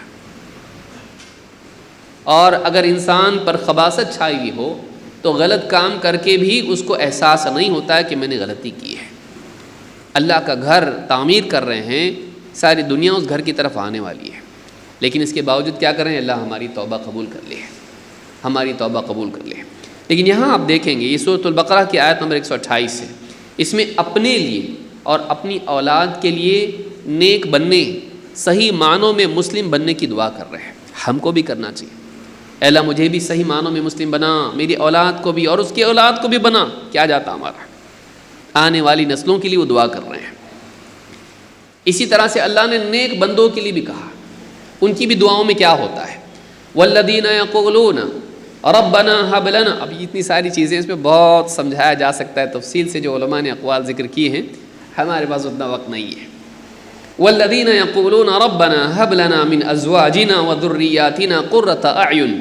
اور اگر انسان پر خباثت چھائی ہوئی ہو تو غلط کام کر کے بھی اس کو احساس نہیں ہوتا ہے کہ میں نے غلطی کی ہے. اللہ کا گھر تعمیر کر رہے ہیں، ساری دنیا اس گھر کی طرف آنے والی ہے، لیکن اس کے باوجود کیا کریں؟ اللہ ہماری توبہ قبول کر لے، ہماری توبہ قبول کر لے. لیکن یہاں آپ دیکھیں گے یہ سورۃ البقرہ کی آیت نمبر 128 ہے، اس میں اپنے لیے اور اپنی اولاد کے لیے نیک بننے، صحیح معنوں میں مسلم بننے کی دعا کر رہے ہیں. ہم کو بھی کرنا چاہیے. اے اللہ مجھے بھی صحیح معنوں میں مسلم بنا، میری اولاد کو بھی اور اس کی اولاد کو بھی بنا. کیا جاتا ہمارا، آنے والی نسلوں کے لیے وہ دعا کر رہے ہیں. اسی طرح سے اللہ نے نیک بندوں کے لیے بھی کہا، ان کی بھی دعاؤں میں کیا ہوتا ہے؟ والذین یقولون ربنا هب لنا. اب اتنی ساری چیزیں اس پہ بہت سمجھایا جا سکتا ہے تفصیل سے، جو علماء نے اقوال ذکر کیے ہیں، ہمارے پاس اتنا وقت نہیں ہے. والذین یقولون ربنا هب لنا من ازواجنا وذریاتنا قرۃ اعین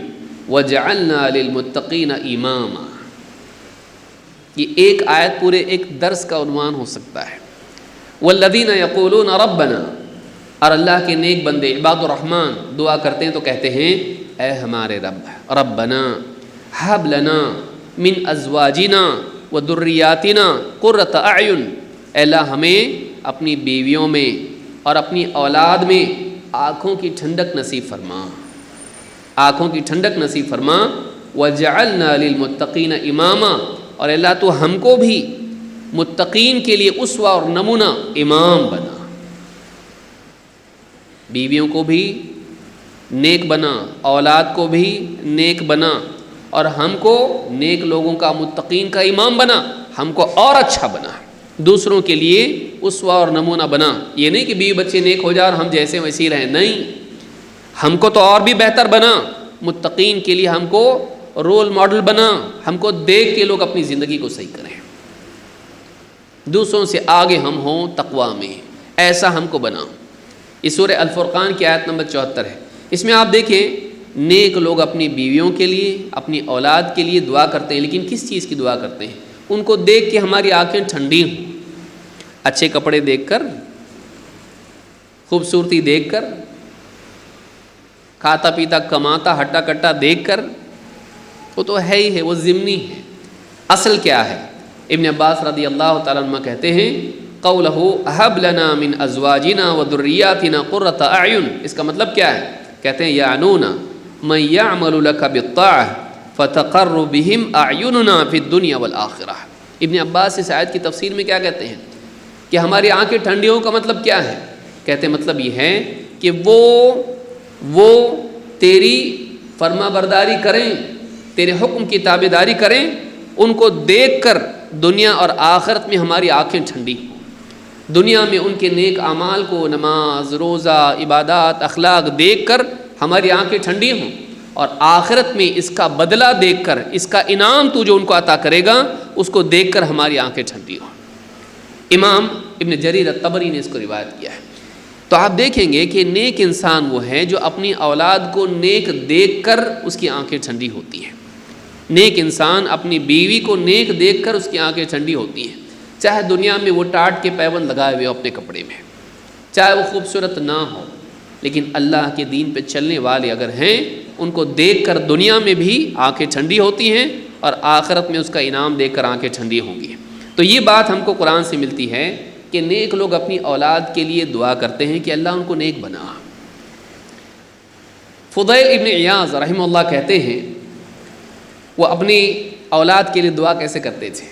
وجعلنا للمتقین اماما. یہ ایک آیت پورے ایک درس کا عنوان ہو سکتا ہے. والذین یقولون ربنا، اور اللہ کے نیک بندے عباد الرحمن دعا کرتے ہیں تو کہتے ہیں اے ہمارے رب، ربنا ہب لنا من ازواجنا وذریاتنا قرۃ اعین، اے اللہ ہمیں اپنی بیویوں میں اور اپنی اولاد میں آنکھوں کی ٹھنڈک نصیب فرما، آنکھوں کی ٹھنڈک نصیب فرما، وجعلنا للمتقین اماما، اور اللہ تو ہم کو بھی متقین کے لیے اسوہ اور نمونہ امام بنا، بیویوں کو بھی نیک بنا، اولاد کو بھی نیک بنا، اور ہم کو نیک لوگوں کا متقین کا امام بنا، ہم کو اور اچھا بنا، دوسروں کے لیے اسوہ اور نمونہ بنا۔ یہ نہیں کہ بیوی بچے نیک ہو جائے اور ہم جیسے ویسے رہیں، نہیں، ہم کو تو اور بھی بہتر بنا، متقین کے لیے ہم کو رول ماڈل بنا، ہم کو دیکھ کے لوگ اپنی زندگی کو صحیح کریں، دوسروں سے آگے ہم ہوں تقویٰ میں، ایسا ہم کو بنا۔ اس سورہ الفرقان کی آیت نمبر 74 ہے، اس میں آپ دیکھیں نیک لوگ اپنی بیویوں کے لیے اپنی اولاد کے لیے دعا کرتے ہیں، لیکن کس چیز کی دعا کرتے ہیں؟ ان کو دیکھ کے ہماری آنکھیں ٹھنڈی ہوں، اچھے کپڑے دیکھ کر، خوبصورتی دیکھ کر، کھاتا پیتا کماتا ہٹا کٹا دیکھ کر، وہ تو ہے ہی ہے، وہ ضمنی ہے۔ اصل کیا ہے؟ ابن عباس رضی اللہ تعالیٰ عنہ کہتے ہیں قولہ ہب لنا من ازواجنا وذریاتنا قرۃ اعین، اس کا مطلب کیا ہے؟ کہتے ہیں یعنون من یعمل لک بالطاعہ فتقر بہم اعیننا فی الدنیا والآخرہ۔ ابن عباس اس آیت کی تفسیر میں کیا کہتے ہیں کہ ہماری آنکھیں ٹھنڈی ہوں کا مطلب کیا ہے؟ کہتے ہیں مطلب یہ ہے کہ وہ تیری فرما برداری کریں، تیرے حکم کی تابع داری کریں، ان کو دیکھ کر دنیا اور آخرت میں ہماری آنکھیں ٹھنڈی ہوں، دنیا میں ان کے نیک اعمال کو، نماز روزہ عبادات اخلاق دیکھ کر ہماری آنکھیں ٹھنڈی ہوں، اور آخرت میں اس کا بدلہ دیکھ کر، اس کا انعام تو جو ان کو عطا کرے گا اس کو دیکھ کر ہماری آنکھیں ٹھنڈی ہوں۔ امام ابن جریر الطبری نے اس کو روایت کیا ہے۔ تو آپ دیکھیں گے کہ نیک انسان وہ ہے جو اپنی اولاد کو نیک دیکھ کر اس کی آنکھیں ٹھنڈی ہوتی ہیں، نیک انسان اپنی بیوی کو نیک دیکھ کر اس کی آنکھیں ٹھنڈی ہوتی ہیں، چاہے دنیا میں وہ ٹاٹ کے پیبند لگائے ہوئے ہو اپنے کپڑے میں، چاہے وہ خوبصورت نہ ہو، لیکن اللہ کے دین پہ چلنے والے اگر ہیں ان کو دیکھ کر دنیا میں بھی آنکھیں ٹھنڈی ہوتی ہیں، اور آخرت میں اس کا انعام دیکھ کر آنکھیں ٹھنڈی ہوں گی۔ تو یہ بات ہم کو قرآن سے ملتی ہے کہ نیک لوگ اپنی اولاد کے لیے دعا کرتے ہیں کہ اللہ ان کو نیک بنا۔ فضیل ابن عیاض رحمہ اللہ کہتے ہیں وہ اپنی اولاد کے لیے دعا کیسے کرتے تھے۔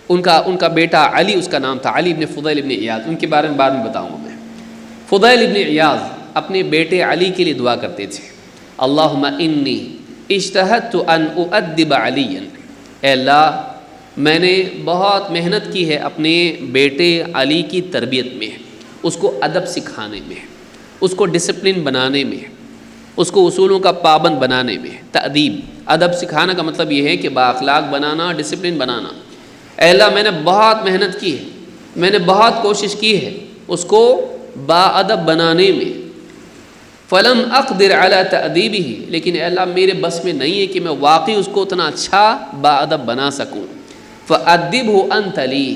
ان کا بیٹا علی، اس کا نام تھا علی ابن فضیل ابن عیاض، ان کے بارے میں بعد میں بتاؤں گا میں۔ فضیل ابن عیاض اپنے بیٹے علی کے لیے دعا کرتے تھے، اللہم انی اجتہدت ان اؤدب علیا، اے اللہ میں نے بہت محنت کی ہے اپنے بیٹے علی کی تربیت میں، اس کو ادب سکھانے میں، اس کو ڈسپلن بنانے میں، اس کو اصولوں کا پابند بنانے میں۔ تأدیب، ادب سکھانا کا مطلب یہ ہے کہ بااخلاق بنانا، ڈسپلن بنانا۔ اے اللہ میں نے بہت محنت کی ہے، میں نے بہت کوشش کی ہے اس کو باادب بنانے میں، فلم اقدر علی تأدیبہ، لیکن اے اللہ میرے بس میں نہیں ہے کہ میں واقعی اس کو اتنا اچھا باادب بنا سکوں۔ فأدبہ انت لی،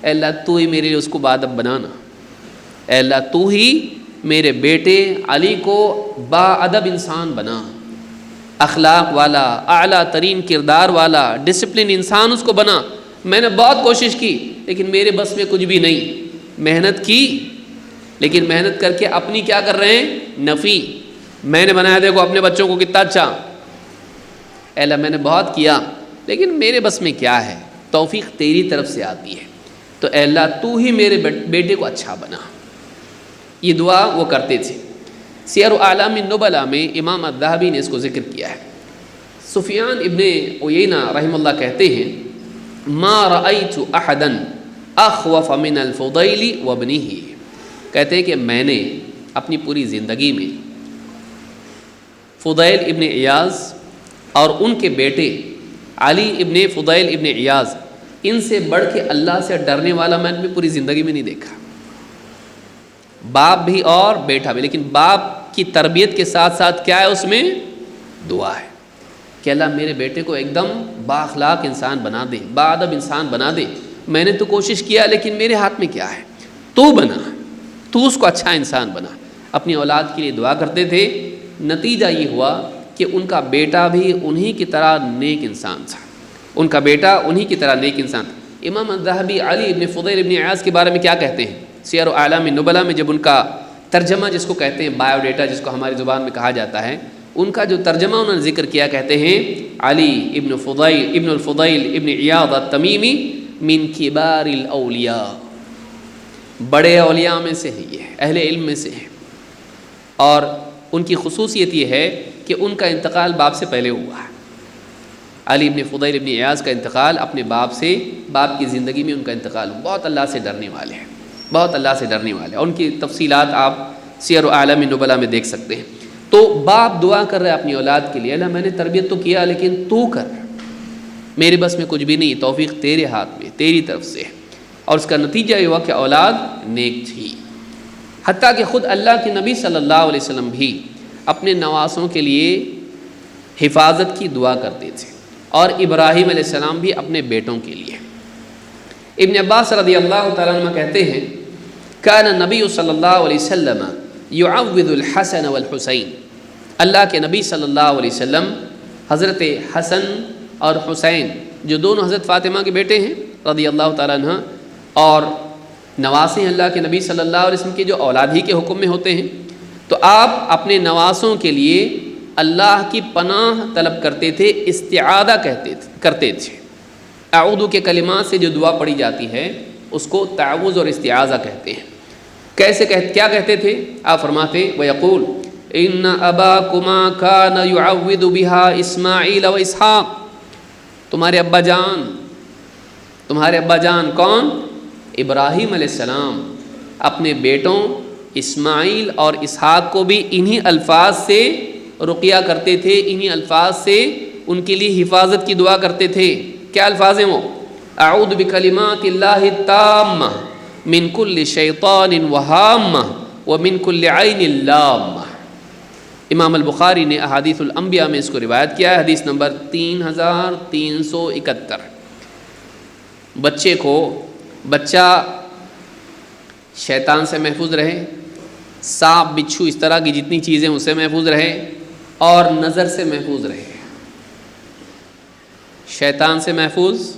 اے اللہ تو ہی میرے لیے اس کو باادب بنانا، اے اللہ تو ہی میرے بیٹے علی کو باادب انسان بنا، اخلاق والا، اعلیٰ ترین کردار والا، ڈسپلن انسان اس کو بنا۔ میں نے بہت کوشش کی لیکن میرے بس میں کچھ بھی نہیں، محنت کی لیکن محنت کر کے اپنی کیا کر رہے ہیں؟ نفی۔ میں نے بنایا دیکھو اپنے بچوں کو کتنا اچھا، اے اللہ میں نے بہت کیا لیکن میرے بس میں کیا ہے، توفیق تیری طرف سے آتی ہے، تو اے اللہ تو ہی میرے بیٹے کو اچھا بنا۔ یہ دعا وہ کرتے تھے۔ سیر اعلام النبلاء میں امام الذہبی نے اس کو ذکر کیا ہے۔ سفیان ابن عیینہ رحمہ اللہ کہتے ہیں ما رأیت احدا اخوف من الفضیل وابنہ، کہتے ہیں کہ میں نے اپنی پوری زندگی میں فضیل ابن عیاض اور ان کے بیٹے علی ابن فضیل ابن عیاض، ان سے بڑھ کے اللہ سے ڈرنے والا میں نے پوری زندگی میں نہیں دیکھا، باپ بھی اور بیٹا بھی۔ لیکن باپ کی تربیت کے ساتھ ساتھ کیا ہے اس میں؟ دعا ہے کہ اللہ میرے بیٹے کو ایک دم بااخلاق انسان بنا دے، باادب انسان بنا دے، میں نے تو کوشش کیا لیکن میرے ہاتھ میں کیا ہے، تو بنا، تو اس کو اچھا انسان بنا۔ اپنی اولاد کے لیے دعا کرتے تھے، نتیجہ یہ ہوا کہ ان کا بیٹا بھی انہی کی طرح نیک انسان تھا، ان کا بیٹا انہی کی طرح نیک انسان تھا۔ امام الذہبی علی ابن فضیل ابن عیاض کے بارے میں کیا کہتے ہیں؟ سیر اعلام النبلاء میں جب ان کا ترجمہ، جس کو کہتے ہیں بایو ڈیٹا، جس کو ہماری زبان میں کہا جاتا ہے، ان کا جو ترجمہ انہوں نے ذکر کیا، کہتے ہیں علی ابن الفضیل ابن عیاض التمیمی من کبار الاولیاء، بڑے اولیاء میں سے ہیں، یہ اہل علم میں سے ہیں، اور ان کی خصوصیت یہ ہے کہ ان کا انتقال باپ سے پہلے ہوا ہے۔ علی ابن فضیل ابن عیاض کا انتقال اپنے باپ سے، باپ کی زندگی میں ان کا انتقال ہوا۔ بہت اللہ سے ڈرنے والے ہیں، بہت اللہ سے ڈرنے والے ہیں، اور ان کی تفصیلات آپ سیر اعلام النبلاء میں دیکھ سکتے ہیں۔ تو باپ دعا کر رہے اپنی اولاد کے لیے، اللہ میں نے تربیت تو کیا لیکن تو کر، میرے بس میں کچھ بھی نہیں، توفیق تیرے ہاتھ میں، تیری طرف سے۔ اور اس کا نتیجہ یہ ہوا کہ اولاد نیک تھی، حتیٰ کہ خود اللہ کے نبی صلی اللہ علیہ وسلم بھی اپنے نواسوں کے لیے حفاظت کی دعا کرتے تھے، اور ابراہیم علیہ السلام بھی اپنے بیٹوں کے لیے۔ ابن عباس رضی اللہ تعالیٰ عنہ کہتے ہیں کان نبی صلی اللہ علیہ وسلم یعوذ الحسن والحسین، اللہ کے نبی صلی اللہ علیہ وسلم حضرت حسن اور حسین، جو دونوں حضرت فاطمہ کے بیٹے ہیں رضی اللہ تعالیٰ عنہ، اور نواسے اللہ کے نبی صلی اللہ علیہ وسلم کے جو اولاد ہی کے حکم میں ہوتے ہیں، تو آپ اپنے نواسوں کے لیے اللہ کی پناہ طلب کرتے تھے، استعاذہ کرتے تھے۔ اعوذ کے کلمات سے جو دعا پڑھی جاتی ہے اس کو تعوذ اور استعاذہ کہتے ہیں۔ کیا کہتے تھے؟ آپ فرماتے وَيَقُولُ إِنَّ أَبَاكُمَا كَانَ يُعَوِّذُ بِهَا إِسْمَاعِيلَ وَإِسْحَاقَ، تمہارے ابا جان کون؟ ابراہیم علیہ السلام اپنے بیٹوں اسماعیل اور اسحاق کو بھی انہی الفاظ سے رقیہ کرتے تھے، انہی الفاظ سے ان کے لیے حفاظت کی دعا کرتے تھے۔ کیا الفاظ ہیں وہ؟ اعوذ بکلمات اللہ التامہ من کل شیطان وہامہ ومن کل عین لامہ۔ امام البخاری نے احادیث الانبیاء میں اس کو روایت کیا ہے، حدیث نمبر 3371۔ بچہ شیطان سے محفوظ رہے، سانپ بچھو اس طرح کی جتنی چیزیں اس سے محفوظ رہے، اور نظر سے محفوظ رہے۔ شیطان سے محفوظ،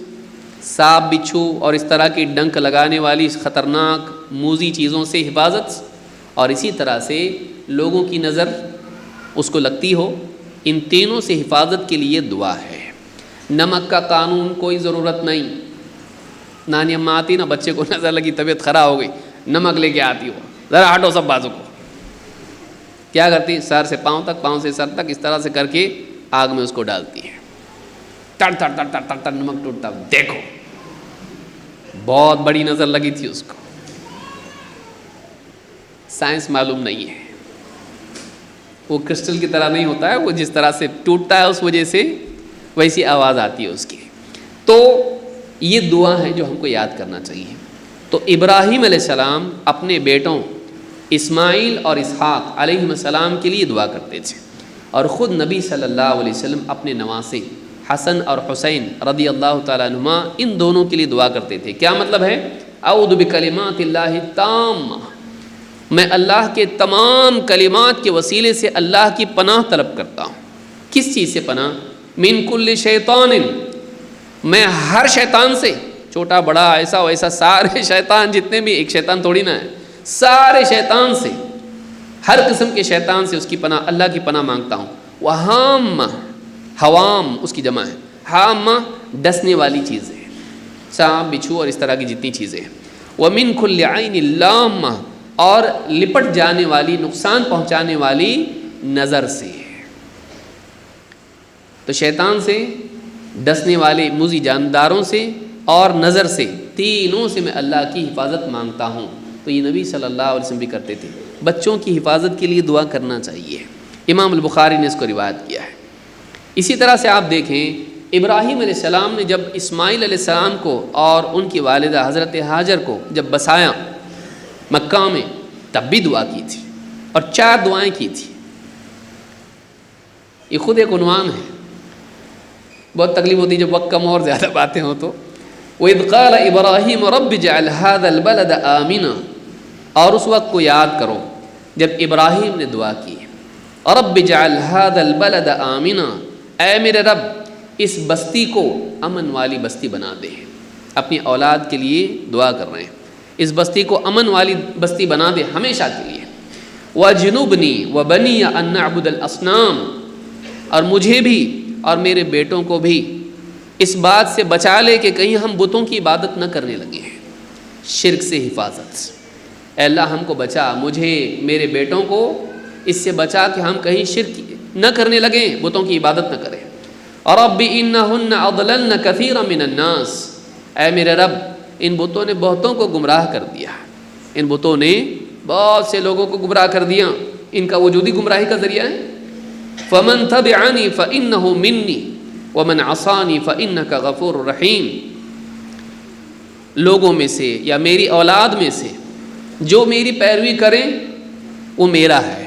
سانپ بچھو اور اس طرح کی ڈنک لگانے والی خطرناک موذی چیزوں سے حفاظت، اور اسی طرح سے لوگوں کی نظر اس کو لگتی ہو، ان تینوں سے حفاظت کے لیے دعا ہے۔ نمک کا قانون کوئی ضرورت نہیں۔ نانی اماں آتی نا، بچے کو نظر لگی، طبیعت خراب ہو گئی، نمک لے کے آتی ہو، ذرا ہٹو سب بازو کو، کیا کرتی؟ سر سے پاؤں تک، پاؤں سے سر تک، اس طرح سے کر کے آگ میں اس کو ڈالتی ہے، ٹر ٹر ٹر ٹر ٹر ٹر نمک ٹوٹتا، دیکھو بہت بڑی نظر لگی تھی اس کو۔ سائنس معلوم نہیں ہے، وہ کرسٹل کی طرح نہیں ہوتا ہے، وہ جس طرح سے ٹوٹتا ہے اس وجہ سے ویسی آواز آتی ہے اس کی۔ تو یہ دعا ہے جو ہم کو یاد کرنا چاہیے۔ تو ابراہیم علیہ السلام اپنے بیٹوں اسماعیل اور اسحاق علیہ السلام کے لیے دعا کرتے تھے، اور خود نبی صلی اللہ علیہ وسلم اپنے نواسے حسن اور حسین رضی اللہ تعالیٰ عنہما ان دونوں کے لیے دعا کرتے تھے۔ کیا مطلب ہے؟ اعوذ بکلمات اللہ التامہ، میں اللہ کے تمام کلمات کے وسیلے سے اللہ کی پناہ طلب کرتا ہوں۔ کس چیز سے پناہ؟ من کل شیطان، میں ہر شیطان سے، چھوٹا بڑا ایسا ویسا، سارے شیطان جتنے بھی، ایک شیطان تھوڑی نہ ہے، سارے شیطان سے، ہر قسم کے شیطان سے اس کی پناہ، اللہ کی پناہ مانگتا ہوں۔ وہامہ، حوام اس کی جمع ہے، حامہ ڈسنے والی چیزیں، سانپ بچھو اور اس طرح کی جتنی چیزیں ہیں۔ ومن کل عین لامہ، اور لپٹ جانے والی، نقصان پہنچانے والی نظر سے۔ تو شیطان سے، ڈسنے والے موذی جانداروں سے، اور نظر سے، تینوں سے میں اللہ کی حفاظت مانگتا ہوں۔ تو یہ نبی صلی اللہ علیہ وسلم بھی کرتے تھے۔ بچوں کی حفاظت کے لیے دعا کرنا چاہیے، امام البخاری نے اس کو روایت کیا ہے۔ اسی طرح سے آپ دیکھیں، ابراہیم علیہ السلام نے جب اسماعیل علیہ السلام کو اور ان کی والدہ حضرت ہاجر کو جب بسایا مکہ میں، تب بھی دعا کی تھی، اور 4 دعائیں کی تھی۔ یہ خود ایک عنوان ہے۔ بہت تکلیف ہوتی ہے جب وقت کم اور زیادہ باتیں ہوں تو وَإِذْ قَالَ إِبْرَاهِيمُ رَبِّ اجْعَلْ هَذَا الْبَلَدَ آمِنًا، اور اس وقت کو یاد کرو جب ابراہیم نے دعا کی، رب اجعل هذا البلد آمنا، اے میرے رب اس بستی کو امن والی بستی بنا دے۔ اپنی اولاد کے لیے دعا کر رہے ہیں، اس بستی کو امن والی بستی بنا دے ہمیشہ کے لیے۔ وَجْنُبْنِي وَبَنِيَّ أَن نَّعْبُدَ الْأَصْنَامَ، اور مجھے بھی اور میرے بیٹوں کو بھی اس بات سے بچا لے کہ کہیں ہم بتوں کی عبادت نہ کرنے لگے ہیں، شرک سے حفاظت۔ اے اللہ ہم کو بچا، مجھے میرے بیٹوں کو اس سے بچا کہ ہم کہیں شرک نہ کرنے لگیں، بتوں کی عبادت نہ کریں۔ رب انہن اضللن کثیرا من الناس، اے میرے رب ان بتوں نے بہتوں کو گمراہ کر دیا، ان بتوں نے بہت سے لوگوں کو گمراہ کر دیا، ان کا وجودی گمراہی کا ذریعہ ہے۔ فمن تبعنی فانہ منی ومن عصانی فانک غفور رحیم، لوگوں میں سے یا میری اولاد میں سے جو میری پیروی کریں وہ میرا ہے،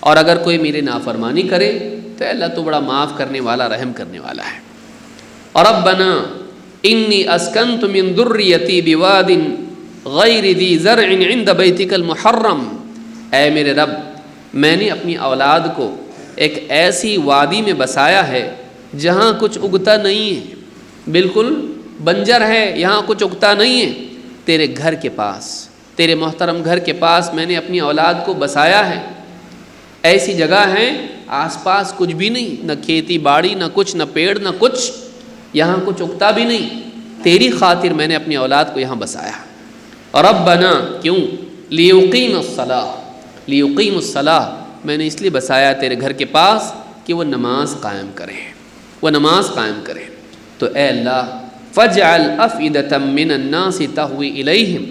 اور اگر کوئی میری نافرمانی کرے تو اللہ تو بڑا معاف کرنے والا، رحم کرنے والا ہے۔ ربنا انی اسکنت من ذریتی بواد غیر ذی زرع عند بیتک المحرم، اے میرے رب میں نے اپنی اولاد کو ایک ایسی وادی میں بسایا ہے جہاں کچھ اگتا نہیں ہے، بالکل بنجر ہے، یہاں کچھ اگتا نہیں ہے، تیرے گھر کے پاس، تیرے محترم گھر کے پاس میں نے اپنی اولاد کو بسایا ہے۔ ایسی جگہ ہے آس پاس کچھ بھی نہیں، نہ کھیتی باڑی، نہ کچھ، نہ پیڑ، نہ کچھ، یہاں کچھ اگتا بھی نہیں، تیری خاطر میں نے اپنی اولاد کو یہاں بسایا۔ ربنا کیوں؟ لیقیم الصلاۃ، لیقیم الصلاۃ، میں نے اس لیے بسایا تیرے گھر کے پاس کہ وہ نماز قائم کریں، وہ نماز قائم کریں۔ تو اے اللہ فاجعل افئدۃ من الناس تہوی الیہم،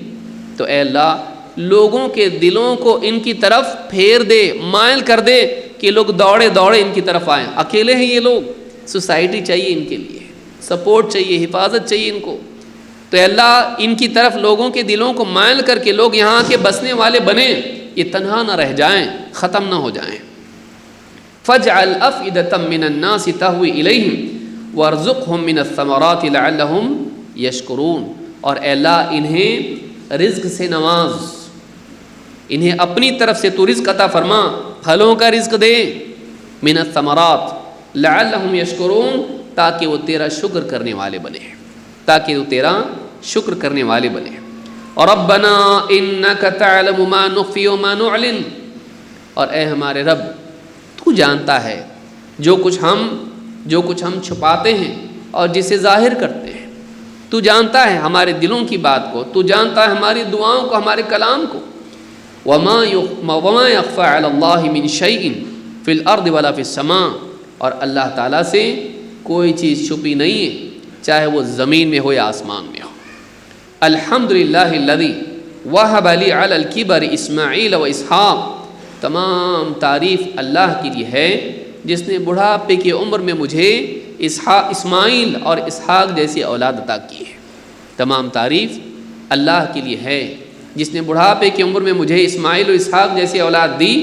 تو اے اللہ لوگوں کے دلوں کو ان کی طرف پھیر دے، مائل کر دے کہ لوگ دوڑے دوڑے ان کی طرف آئیں۔ اکیلے ہیں یہ لوگ، سوسائٹی چاہیے ان کے لیے، سپورٹ چاہیے، حفاظت چاہیے ان کو، تو اے اللہ ان کی طرف لوگوں کے دلوں کو مائل کر کے لوگ یہاں کے بسنے والے بنیں، یہ تنہا نہ رہ جائیں، ختم نہ ہو جائیں۔ فاجعل افئدۃ من الناس تہوی الیہم وارزقہم من الثمرات لعلہم یشکرون، اور اے اللہ انہیں رزق سے نواز، انہیں اپنی طرف سے تو رزق عطا فرما، پھلوں کا رزق دے، من الثمرات لعلہم یشکرون، تاکہ وہ تیرا شکر کرنے والے بنے، تاکہ وہ تیرا شکر کرنے والے بنے۔ اور ربنا انک تعلم ما نخفی وما نعلن، اور اے ہمارے رب تو جانتا ہے جو کچھ ہم چھپاتے ہیں اور جسے ظاہر کرتے ہیں، تو جانتا ہے ہمارے دلوں کی بات کو، تو جانتا ہے ہماری دعاؤں کو، ہمارے کلام کو۔ وما يخفى على الله من شيء في الارض ولا في السماء، اور اللہ تعالیٰ سے کوئی چیز چھپی نہیں ہے، چاہے وہ زمین میں ہو یا آسمان میں ہو۔ الحمدللہ الذی وہب لی علی الکبر اسماعیل و اسحاق، تمام تعریف اللہ کے لیے ہے جس نے بڑھاپے کی عمر میں مجھے اسماعیل اور اسحاق جیسی اولاد عطا کی ہے۔ تمام تعریف اللہ کے لیے ہے جس نے بڑھاپے کی عمر میں مجھے اسماعیل و اسحاق جیسی اولاد دی۔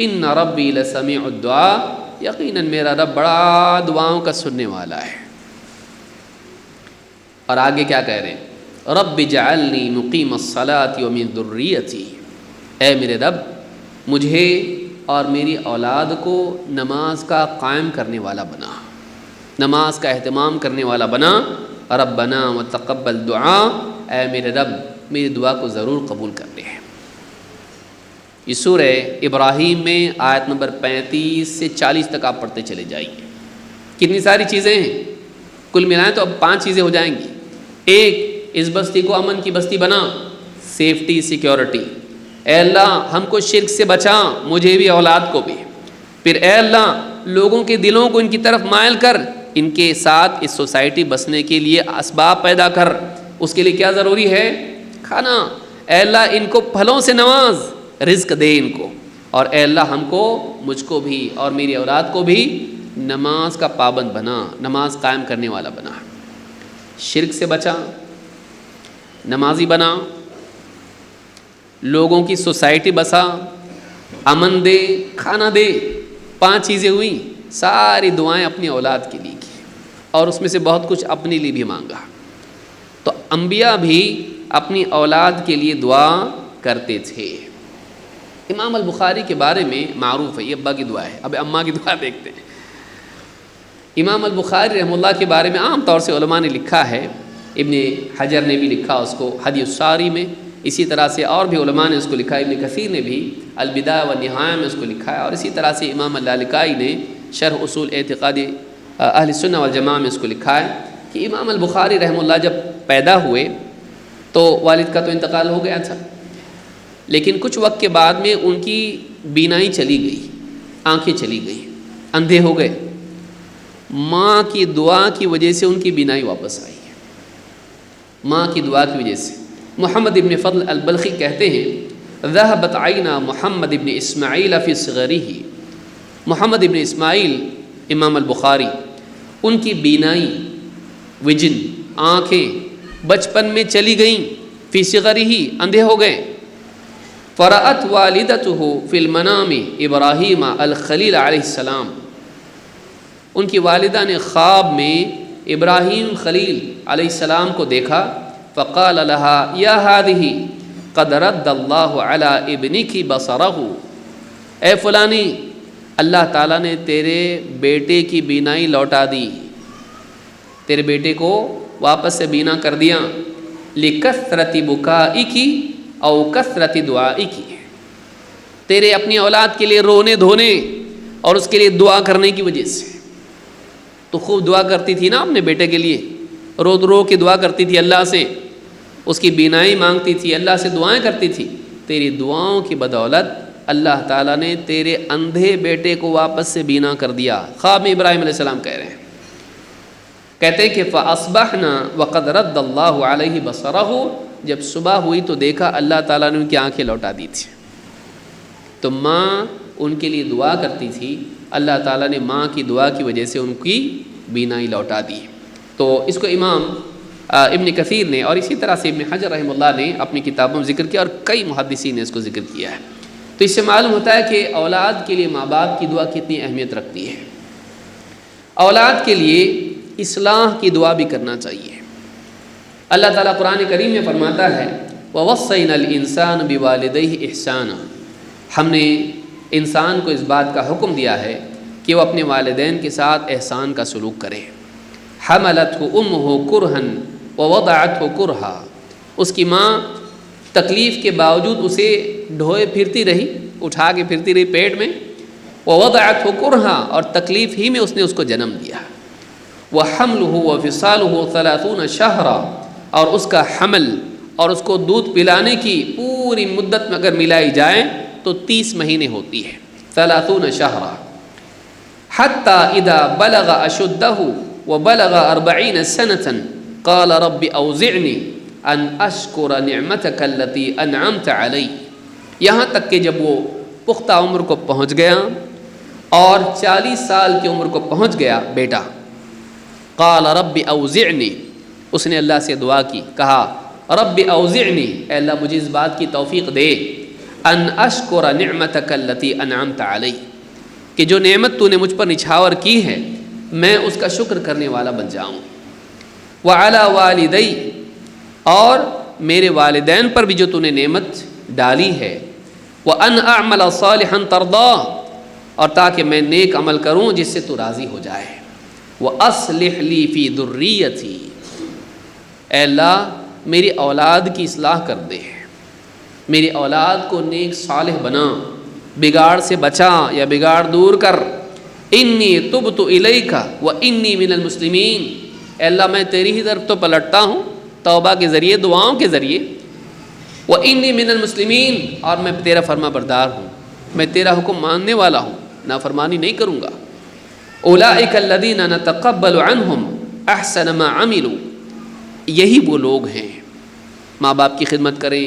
ان ربی لسمیع الدعاء، یقیناً میرا رب بڑا دعاؤں کا سننے والا ہے۔ اور آگے کیا کہہ رہے ہیں؟ رب اجعلنی مقیم الصلاۃ ومن ذریتی، اے میرے رب مجھے اور میری اولاد کو نماز کا قائم کرنے والا بنا، نماز کا اہتمام کرنے والا بنا۔ ربنا وتقبل دعا، اے میرے رب میری دعا کو ضرور قبول کر لے۔ یہ سورہ ابراہیم میں آیت نمبر 35 سے 40 تک آپ پڑھتے چلے جائیے۔ کتنی ساری چیزیں ہیں، کل ملائیں تو اب 5 چیزیں ہو جائیں گی۔ ایک، اس بستی کو امن کی بستی بنا، سیفٹی، سیکیورٹی۔ اے اللہ ہم کو شرک سے بچا، مجھے بھی اولاد کو بھی۔ پھر اے اللہ لوگوں کے دلوں کو ان کی طرف مائل کر، ان کے ساتھ اس سوسائٹی بسنے کے لیے اسباب پیدا کر۔ اس کے لیے کیا ضروری ہے؟ کھانا۔ اے اللہ ان کو پھلوں سے نواز، رزق دے ان کو، اور اے اللہ ہم کو، مجھ کو بھی اور میری اولاد کو بھی نماز کا پابند بنا، نماز قائم کرنے والا بنا، شرک سے بچا، نمازی بنا، لوگوں کی سوسائٹی بسا، امن دے، کھانا دے۔ 5 چیزیں ہوئیں، ساری دعائیں اپنی اولاد کے لیے کی، اور اس میں سے بہت کچھ اپنے لیے بھی مانگا۔ تو انبیاء بھی اپنی اولاد کے لیے دعا کرتے تھے۔ امام البخاری کے بارے میں معروف ہے، یہ ابا کی دعا ہے۔ اب اماں کی دعا دیکھتے ہیں۔ امام البخاری رحمہ اللہ کے بارے میں عام طور سے علماء نے لکھا ہے، ابن حجر نے بھی لکھا اس کو ہدی الساری میں، اسی طرح سے اور بھی علماء نے اس کو لکھا ہے، ابن کثیر نے بھی البدایہ والنہایہ میں اس کو لکھا ہے، اور اسی طرح سے امام اللالکائی نے شرح اصول اعتقاد اہل سنہ والجماعہ میں اس کو لکھا ہے کہ امام البخاری رحمہ اللہ جب پیدا ہوئے تو والد کا تو انتقال ہو گیا تھا، لیکن کچھ وقت کے بعد میں ان کی بینائی چلی گئی، آنکھیں چلی گئیں، اندھے ہو گئے۔ ماں کی دعا کی وجہ سے ان کی بینائی واپس آئی ہے، ماں کی دعا کی وجہ سے۔ محمد ابن فضل البلخی کہتے ہیں ذہبت عینا محمد ابن اسماعیل فی صغرہ، محمد ابن اسماعیل امام البخاری ان کی بینائی، وجن، آنکھیں بچپن میں چلی گئیں، فی صغرہ اندھے ہو گئے۔ فرأت والدتہ فی المنام ابراہیم الخلیل علیہ السلام، ان کی والدہ نے خواب میں ابراہیم خلیل علیہ السلام کو دیکھا۔ فقال لها یا ہذہ قد رد اللہ علی ابنک بصرہ، اے فلانی، اللہ تعالیٰ نے تیرے بیٹے کی بینائی لوٹا دی، تیرے بیٹے کو واپس سے بینا کر دیا۔ لکثرت بکائک او کثرت دعائک، تیرے اپنی اولاد کے لیے رونے دھونے اور اس کے لیے دعا کرنے کی وجہ سے۔ تو خوب دعا کرتی تھی نا اپنے بیٹے کے لیے، رو رو کے دعا کرتی تھی اللہ سے، اس کی بینائی مانگتی تھی، اللہ سے دعائیں کرتی تھی۔ تیری دعاؤں کی بدولت اللہ تعالیٰ نے تیرے اندھے بیٹے کو واپس سے بینا کر دیا۔ خواب میں ابراہیم علیہ السلام کہہ رہے ہیں، کہتے ہیں کہ فَأَصْبَحْنَا وَقَدْ رَدَّ اللَّهُ عَلَيْهِ بَصَرَهُ، جب صبح ہوئی تو دیکھا اللہ تعالیٰ نے ان کی آنکھیں لوٹا دی تھی۔ تو ماں ان کے لیے دعا کرتی تھی، اللہ تعالیٰ نے ماں کی دعا کی وجہ سے ان کی بینائی لوٹا دی۔ تو اس کو امام ابن کثیر نے اور اسی طرح سے ابن حجر رحمہ اللہ نے اپنی کتابوں میں ذکر کیا، اور کئی محدثین نے اس کو ذکر کیا ہے۔ تو اس سے معلوم ہوتا ہے کہ اولاد کے لیے ماں باپ کی دعا کتنی اہمیت رکھتی ہے۔ اولاد کے لیے اصلاح کی دعا بھی کرنا چاہیے۔ اللہ تعالیٰ قرآن کریم میں فرماتا ہے وَوَصَّيْنَا الْإِنسَانَ بِوَالِدَيْهِ إِحْسَانًا، ہم نے انسان کو اس بات کا حکم دیا ہے کہ وہ اپنے والدین کے ساتھ احسان کا سلوک کرے۔ حَمَلَتْهُ أُمُّهُ كُرْهًا وَوَضَعَتْهُ كُرْهًا، اس کی ماں تکلیف کے باوجود اسے ڈھوئے پھرتی رہی، اٹھا کے پھرتی رہی پیٹ میں، وَوَضَعَتْهُ كُرْهًا، اور تکلیف ہی میں اس نے اس کو جنم دیا۔ وَحَمْلُهُ وَفِصَالُهُ 30 شَهْرًا، اور اس کا حمل اور اس کو دودھ پلانے کی پوری مدت میں اگر ملائی جائے تو 30 مہینے ہوتی ہے، 30 شهرًا، حتى اذا بلغ اشده وبلغ 40 سنة قال رب اوزعني ان اشكر نعمتك التي انعمت علي، یہاں تک کہ جب وہ پختہ عمر کو پہنچ گیا اور 40 سال کی عمر کو پہنچ گیا بیٹا، قال رب اوزعني، اس نے اللہ سے دعا کی، کہا رب اوزعني، اے اللہ مجھے اس بات کی توفیق دے، ان اشکر نعمتک التی انعمت علی، کہ جو نعمت تو نے مجھ پر نچھاور کی ہے میں اس کا شکر کرنے والا بن جاؤں۔ وعلی والدی، اور میرے والدین پر بھی جو تو نے نعمت ڈالی ہے، وان اعمل صالحا ترضاه، اور تاکہ میں نیک عمل کروں جس سے تو راضی ہو جائے۔ واصلح لی فی ذریتی، اے اللہ میری اولاد کی اصلاح کر دے، میری اولاد کو نیک صالح بنا، بگاڑ سے بچا یا بگاڑ دور کر۔ انی تبت الیک وانی من المسلمین، اے اللہ میں تیری ہی طرف تو پلٹتا ہوں توبہ کے ذریعے، دعاؤں کے ذریعے۔ وانی من المسلمین، اور میں تیرا فرما بردار ہوں، میں تیرا حکم ماننے والا ہوں، نافرمانی نہیں کروں گا۔ اولئک الذین نتقبل عنہم احسن ما عملوا، یہی وہ لوگ ہیں، ماں باپ کی خدمت کریں،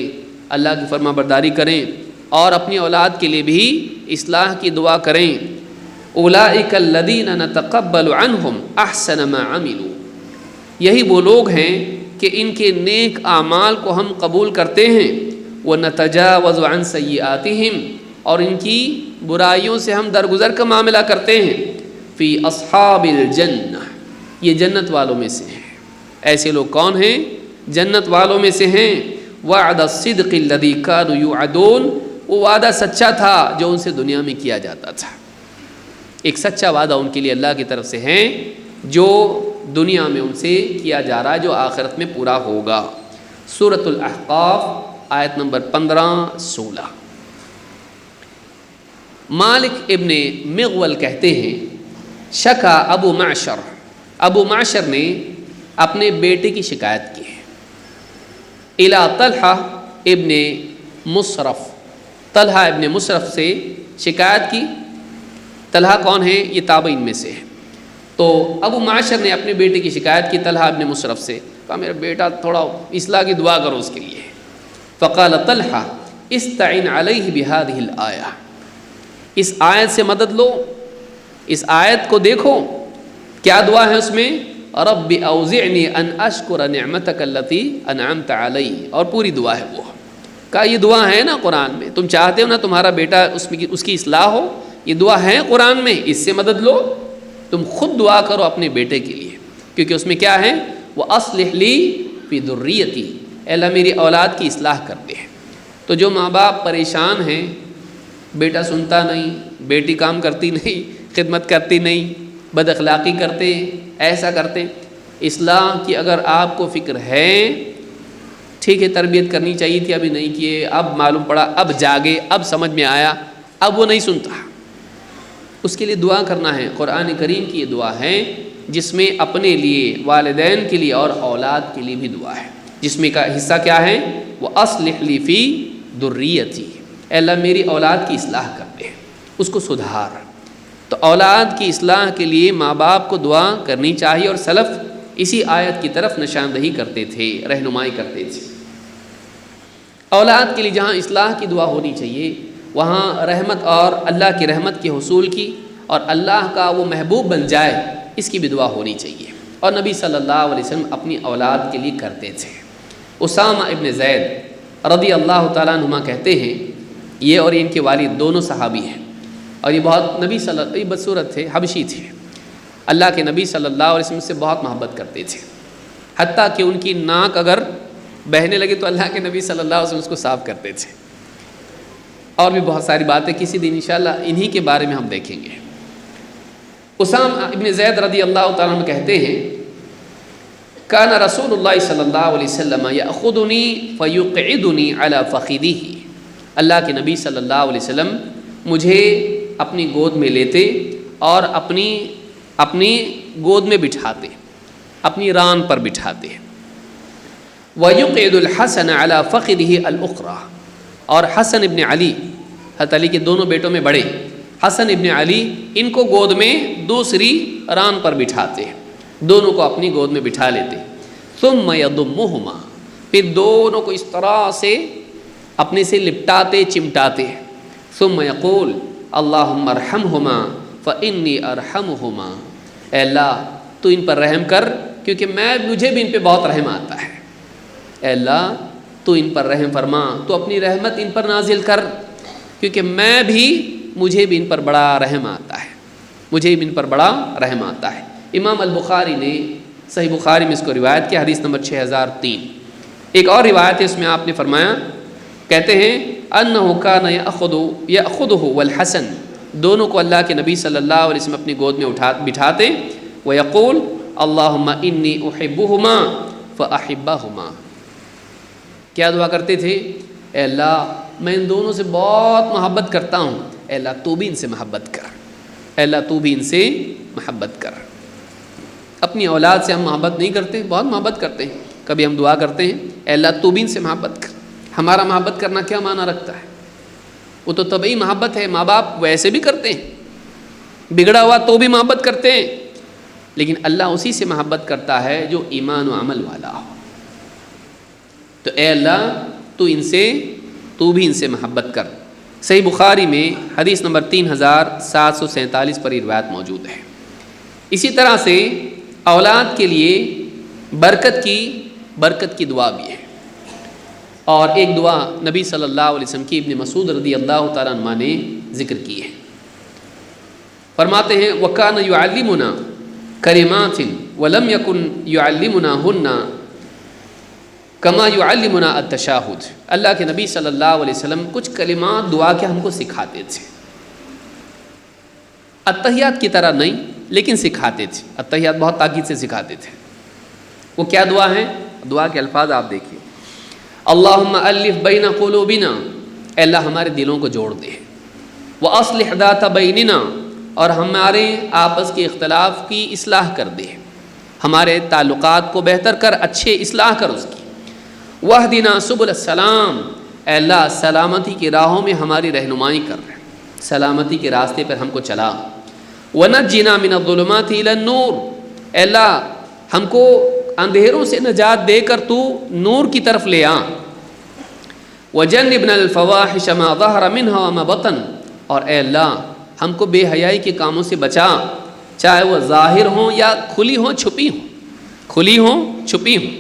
اللہ کی فرما برداری کریں اور اپنی اولاد کے لیے بھی اصلاح کی دعا کریں۔ اولئک الذین نتقبل عنہم احسن ما عملوا، یہی وہ لوگ ہیں کہ ان کے نیک اعمال کو ہم قبول کرتے ہیں۔ ونتجاوز عن سیئاتہم، اور ان کی برائیوں سے ہم درگزر کا معاملہ کرتے ہیں۔ فی اصحاب الجنہ، یہ جنت والوں میں سے ہیں۔ ایسے لوگ کون ہیں؟ جنت والوں میں سے ہیں. وعد الصدق الذی کانوا یوعدون، وہ وعدہ سچا تھا جو ان سے دنیا میں کیا جاتا تھا. ایک سچا وعدہ ان کے لیے اللہ کی طرف سے ہے جو دنیا میں ان سے کیا جا رہا ہے، جو آخرت میں پورا ہوگا. سورۃ الاحقاف آیت نمبر 15-16. مالک ابن مغول کہتے ہیں شکا ابو معشر نے اپنے بیٹے کی شکایت کی ہے الی طلحہ ابن مصرف سے شکایت کی. طلحہ کون ہے؟ یہ تابعین میں سے ہے. تو ابو معشر نے اپنے بیٹے کی شکایت کی طلحہ ابن مصرف سے، کہا میرا بیٹا تھوڑا اصلاح کی دعا کرو اس کے لیے. فقال طلحہ استعن علیہ بہذہ الآیہ، اس آیت سے مدد لو، اس آیت کو دیکھو. کیا دعا ہے اس میں؟ رب اوزعنی ان اشکر نعمتک التی انعمت علی، اور پوری دعا ہے وہ. کہا یہ دعا ہے نا قرآن میں، تم چاہتے ہو نا تمہارا بیٹا اس کی اصلاح ہو، یہ دعا ہے قرآن میں، اس سے مدد لو. تم خود دعا کرو اپنے بیٹے کے لیے، کیونکہ اس میں کیا ہے؟ وَأَصْلِحْ لِي فِي ذُرِّيَّتِي، اے اللہ میری اولاد کی اصلاح کر دے. تو جو ماں باپ پریشان ہیں، بیٹا سنتا نہیں، بیٹی کام کرتی نہیں، خدمت کرتی نہیں، بد اخلاقی کرتے، ایسا کرتے، اصلاح کی اگر آپ کو فکر ہے، ٹھیک ہے تربیت کرنی چاہیے تھی، ابھی نہیں کیے، اب معلوم پڑا، اب جاگے، اب سمجھ میں آیا، اب وہ نہیں سنتا، اس کے لیے دعا کرنا ہے. قرآن کریم کی یہ دعا ہے جس میں اپنے لیے، والدین کے لیے اور اولاد کے لیے بھی دعا ہے، جس میں کا حصہ کیا ہے؟ وَأَصْلِحْ لِي فِي ذُرِّيَّتِي، اے اللہ میری اولاد کی اصلاح کر دے، اس کو سدھار. تو اولاد کی اصلاح کے لیے ماں باپ کو دعا کرنی چاہیے، اور سلف اسی آیت کی طرف نشاندہی کرتے تھے، رہنمائی کرتے تھے. اولاد کے لیے جہاں اصلاح کی دعا ہونی چاہیے، وہاں رحمت اور اللہ کی رحمت کے حصول کی اور اللہ کا وہ محبوب بن جائے، اس کی بھی دعا ہونی چاہیے. اور نبی صلی اللہ علیہ وسلم اپنی اولاد کے لیے کرتے تھے. اسامہ ابن زید رضی اللہ تعالیٰ عنہما کہتے ہیں، یہ اور ان کے والد دونوں صحابی ہیں، اور یہ بہت نبی صلی اللہ علیہ وسلم بدصورت تھے، حبشی تھے، اللہ کے نبی صلی اللہ علیہ وسلم سے بہت محبت کرتے تھے، حتیٰ کہ ان کی ناک اگر بہنے لگے تو اللہ کے نبی صلی اللہ علیہ وسلم اس کو صاف کرتے تھے. اور بھی بہت ساری باتیں کسی دن انشاءاللہ انہی کے بارے میں ہم دیکھیں گے. اسامہ ابن زید رضی اللہ تعالیٰ عنہ کہتے ہیں کان رسول اللہ صلی اللہ علیہ وسلم یأخذنی فیقعدنی علی فخذہ، اللہ کے نبی صلی اللہ علیہ وسلم مجھے اپنی گود میں لیتے اور اپنی گود میں بٹھاتے، اپنی ران پر بٹھاتے. وَيُقْعِدُ الْحَسَنَ عَلَى فَخِذِهِ الْأُخْرَى، اور حسن ابن علی، حضرت علی کے دونوں بیٹوں میں بڑے حسن ابن علی، ان کو گود میں دوسری ران پر بٹھاتے، دونوں کو اپنی گود میں بٹھا لیتے. ثُمَّ يَضُمُّهُمَا، پھر دونوں کو اس طرح سے اپنے سے لپٹاتے چمٹاتے. ثُمَّ يَقُولُ اللَّهُمَّ ارْحَمْهُمَا فَإِنِّي أَرْحَمُهُمَا، اے اللہ تو ان پر رحم کر کیونکہ مجھے بھی ان پہ بہت رحم آتا ہے. اے اللہ تو ان پر رحم فرما، تو اپنی رحمت ان پر نازل کر کیونکہ مجھے بھی ان پر بڑا رحم آتا ہے، مجھے بھی ان پر بڑا رحم آتا ہے. امام البخاری نے صحیح بخاری میں اس کو روایت کیا، حدیث نمبر 6003. ایک اور روایت ہے، اس میں آپ نے فرمایا، کہتے ہیں انہ کان یأخذہ والحسن، دونوں کو اللہ کے نبی صلی اللہ علیہ وسلم اپنی گود میں بٹھاتے. ویقول اللہم انی احبہما فاحبہما، کیا دعا کرتے تھے؟ اے اللہ میں ان دونوں سے بہت محبت کرتا ہوں، اے اللہ تو بھی ان سے محبت کر، اے اللہ تو بھی ان سے محبت کر. اپنی اولاد سے ہم محبت نہیں کرتے، بہت محبت کرتے ہیں، کبھی ہم دعا کرتے ہیں اے اللہ تو بھی ان سے محبت کر. ہمارا محبت کرنا کیا معنی رکھتا ہے؟ وہ تو طبعی محبت ہے، ماں باپ ویسے بھی کرتے ہیں، بگڑا ہوا تو بھی محبت کرتے ہیں، لیکن اللہ اسی سے محبت کرتا ہے جو ایمان و عمل والا ہو. تو اے اللہ تو بھی ان سے محبت کر. صحیح بخاری میں حدیث نمبر 3747 پر یہ روایت موجود ہے. اسی طرح سے اولاد کے لیے برکت کی دعا بھی ہے. اور ایک دعا نبی صلی اللہ علیہ وسلم کی ابن مسعود رضی اللہ تعالیٰ عنہ نے ذکر کی ہے. فرماتے ہیں وَكَانَ يُعَلِّمُنَا كَلِمَاتٍ وَلَمْ يَكُنْ يُعَلِّمُنَاهُنَّ کما یعلمنا التشہد، اللہ کے نبی صلی اللہ علیہ وسلم کچھ کلمات دعا کے ہم کو سکھاتے تھے، اتحیات کی طرح نہیں لیکن سکھاتے تھے، اتحیات بہت تاکید سے سکھاتے تھے۔ وہ کیا دعا ہے؟ دعا کے الفاظ آپ دیکھیے، اللہم الف بین قلوبنا، اے اللہ ہمارے دلوں کو جوڑ دے، واصلح ذات بیننا، اور ہمارے آپس کے اختلاف کی اصلاح کر دے، ہمارے تعلقات کو بہتر کر، اچھے اصلاح کر اس کی، واہدنا سبل السلام، اے اللہ سلامتی کی راہوں میں ہماری رہنمائی کر، سلامتی کے راستے پر ہم کو چلا، ونجنا من الظلمات الی النور، اے اللہ ہم کو اندھیروں سے نجات دے کر تو نور کی طرف لے آ، وجنبنا الفواحش ما ظہر منها وما بطن، اور اے اللہ ہم کو بے حیائی کے کاموں سے بچا، چاہے وہ ظاہر ہوں یا کھلی ہوں چھپی ہوں، کھلی ہوں چھپی ہوں،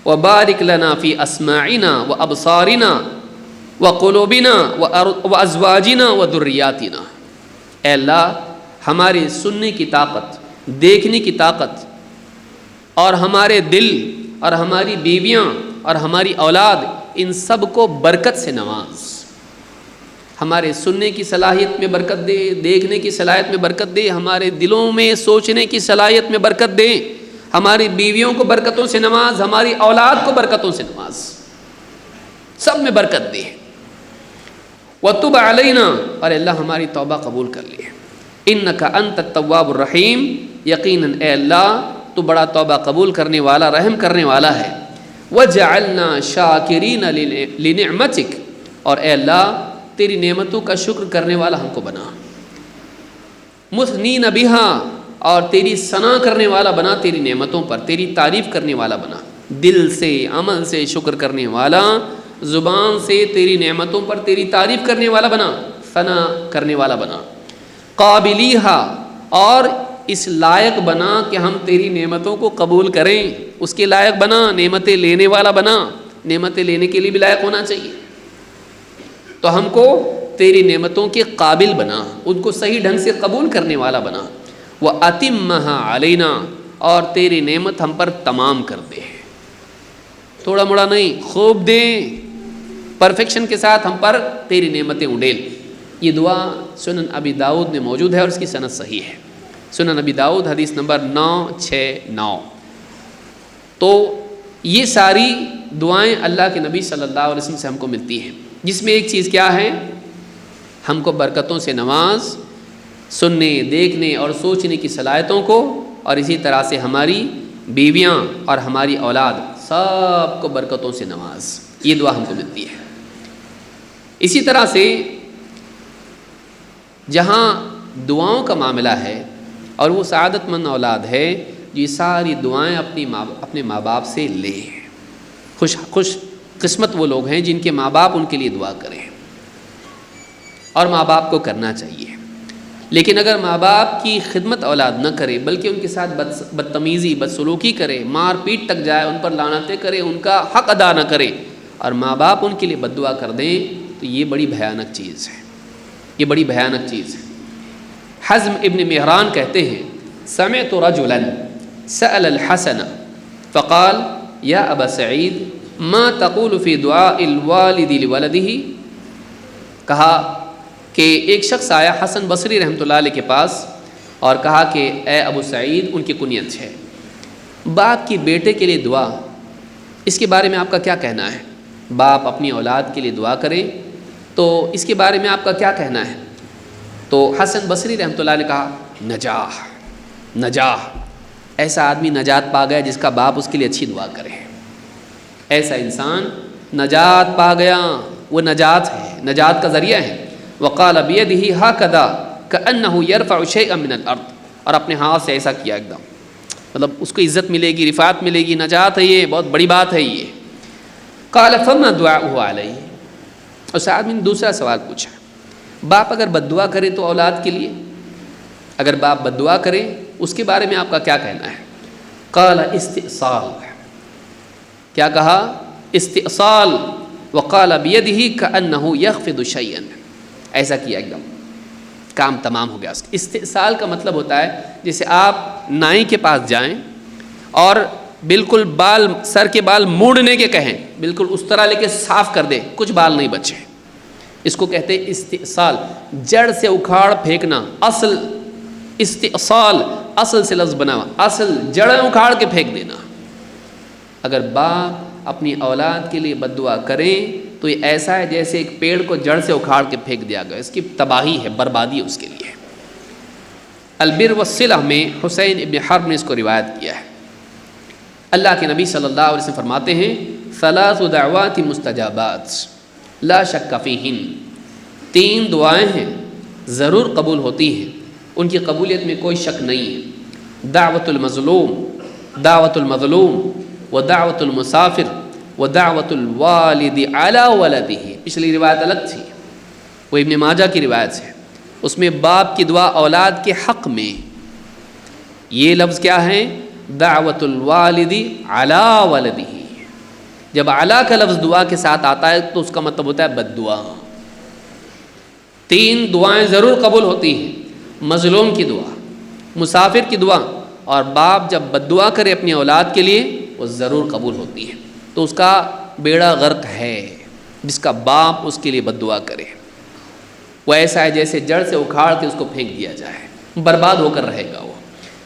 وبارک لنا فی اسماعنا وابصارنا وقلوبنا وازواجنا وذریاتنا، اے اللہ ہمارے سننے کی طاقت، دیکھنے کی طاقت، اور ہمارے دل اور ہماری بیویاں اور ہماری اولاد، ان سب کو برکت سے نواز، ہمارے سننے کی صلاحیت میں برکت دے، دیکھنے کی صلاحیت میں برکت دے، ہمارے دلوں میں سوچنے کی صلاحیت میں برکت دے، ہماری بیویوں کو برکتوں سے نواز، ہماری اولاد کو برکتوں سے نواز، سب میں برکت دے، وتب علینا، اور اللہ ہماری توبہ قبول کر لے، انک انت التواب الرحیم، یقیناً اے اللہ تو بڑا توبہ قبول کرنے والا، رحم کرنے والا ہے، وجعلنا شاکرین لنعمتک، اور اے اللہ تیری نعمتوں کا شکر کرنے والا ہم کو بنا، مثنین بہا، اور تیری ثنا کرنے والا بنا، تیری نعمتوں پر تیری تعریف کرنے والا بنا، دل سے عمل سے شکر کرنے والا، زبان سے تیری نعمتوں پر تیری تعریف کرنے والا بنا، ثنا کرنے والا بنا، قابلیہا، اور اس لائق بنا کہ ہم تیری نعمتوں کو قبول کریں، اس کے لائق بنا، نعمتیں لینے والا بنا، نعمتیں لینے کے لیے بھی لائق ہونا چاہیے، تو ہم کو تیری نعمتوں کے قابل بنا، ان کو صحیح ڈھنگ سے قبول کرنے والا بنا، وَأَتِمَّهَا عَلَيْنَا، اور تیری نعمت ہم پر تمام کر دے، تھوڑا موڑا نہیں، خوب دے، پرفیکشن کے ساتھ ہم پر تیری نعمتیں اڈیل۔ یہ دعا سنن ابی داؤد میں موجود ہے اور اس کی سند صحیح ہے، سنن ابی داؤد حدیث نمبر 969۔ تو یہ ساری دعائیں اللہ کے نبی صلی اللہ علیہ وسلم سے ہم کو ملتی ہیں، جس میں ایک چیز کیا ہے، ہم کو برکتوں سے نواز، سننے، دیکھنے اور سوچنے کی صلاحیتوں کو، اور اسی طرح سے ہماری بیویاں اور ہماری اولاد سب کو برکتوں سے نواز، یہ دعا ہم کو ملتی ہے۔ اسی طرح سے جہاں دعاؤں کا معاملہ ہے اور وہ سعادت مند اولاد ہے جو یہ ساری دعائیں اپنے ماں باپ سے لے، خوش قسمت وہ لوگ ہیں جن کے ماں باپ ان کے لیے دعا کریں، اور ماں باپ کو کرنا چاہیے، لیکن اگر ماں باپ کی خدمت اولاد نہ کرے بلکہ ان کے ساتھ بدتمیزی، بدسلوکی کرے، مار پیٹ تک جائے، ان پر لعنتیں کرے، ان کا حق ادا نہ کرے، اور ماں باپ ان کے لیے بد دعا کر دیں، تو یہ بڑی بھیانک چیز ہے، یہ بڑی بھیانک چیز ہے۔ حزم ابن مہران کہتے ہیں، سمعت رجلا سأل الحسن فقال یا ابا سعید ما تقول فی دعاء الوالد لولده، کہا کہ ایک شخص آیا حسن بصری رحمۃ اللہ علیہ کے پاس اور کہا کہ اے ابو سعید، ان کی کنیت ہے، باپ کی بیٹے کے لیے دعا، اس کے بارے میں آپ کا کیا کہنا ہے؟ باپ اپنی اولاد کے لیے دعا کرے تو اس کے بارے میں آپ کا کیا کہنا ہے؟ تو حسن بصری رحمۃ اللہ علیہ کہا نجاح، ایسا آدمی نجات پا گیا جس کا باپ اس کے لیے اچھی دعا کرے، ایسا انسان نجات پا گیا، وہ نجات ہے، نجات کا ذریعہ ہے۔ وقال بیدہ ہکذا کأنہ یرفع شیئا من الارض، اور اپنے ہاتھ سے ایسا کیا ایک دم، مطلب اس کو عزت ملے گی، رفعت ملے گی، نجات ہے، یہ بہت بڑی بات ہے یہ۔ قال فما دعاؤہ علیہ، اس آدمی نے دوسرا سوال پوچھا، باپ اگر بد دعا کرے تو اولاد کے لیے، اگر باپ بد دعا کرے اس کے بارے میں آپ کا کیا کہنا ہے؟ قال استئصال، کیا کہا؟ استئصال، وقال بیدہ کأنہ یخفض شیئا، ایسا کیا ایک دم، کام تمام ہو گیا اس کا۔ استئصال کا مطلب ہوتا ہے جیسے آپ نائی کے پاس جائیں اور بالکل بال سر کے بال موڑنے کے کہیں، بالکل اس طرح لے کے صاف کر دے، کچھ بال نہیں بچے، اس کو کہتے ہیں استئصال، جڑ سے اکھاڑ پھینکنا، اصل استئصال، اصل سے لفظ بنا ہوا، اصل جڑیں اکھاڑ کے پھینک دینا۔ اگر باپ اپنی اولاد کے لیے بد دعا کریں تو یہ ایسا ہے جیسے ایک پیڑ کو جڑ سے اکھاڑ کے پھینک دیا گیا، اس کی تباہی ہے، بربادی ہے اس کے لیے۔ البر والصلہ میں حسین ابن حرب نے اس کو روایت کیا ہے۔ اللہ کے نبی صلی اللہ علیہ وسلم فرماتے ہیں ثلاث دعوات مستجابات لا شک فیہن، 3 دعائیں ہیں ضرور قبول ہوتی ہیں، ان کی قبولیت میں کوئی شک نہیں ہے۔ دعوت المظلوم، دعوت المظلوم، و دعوت المسافر، و دعوت الوالد علی ولدہ۔ پچھلی روایت الگ تھی، وہ ابن ماجہ کی روایت ہے، اس میں باپ کی دعا اولاد کے حق میں، یہ لفظ کیا ہے؟ دعوت الوالد علی ولدہ۔ جب علی کا لفظ دعا کے ساتھ آتا ہے تو اس کا مطلب ہوتا ہے بد دعا۔ 3 دعائیں ضرور قبول ہوتی ہیں، مظلوم کی دعا، مسافر کی دعا، اور باپ جب بد دعا کرے اپنی اولاد کے لیے وہ ضرور قبول ہوتی ہے۔ تو اس کا بیڑا غرق ہے جس کا باپ اس کے لیے بد دعا کرے، وہ ایسا ہے جیسے جڑ سے اکھاڑ کے اس کو پھینک دیا جائے، برباد ہو کر رہے گا وہ۔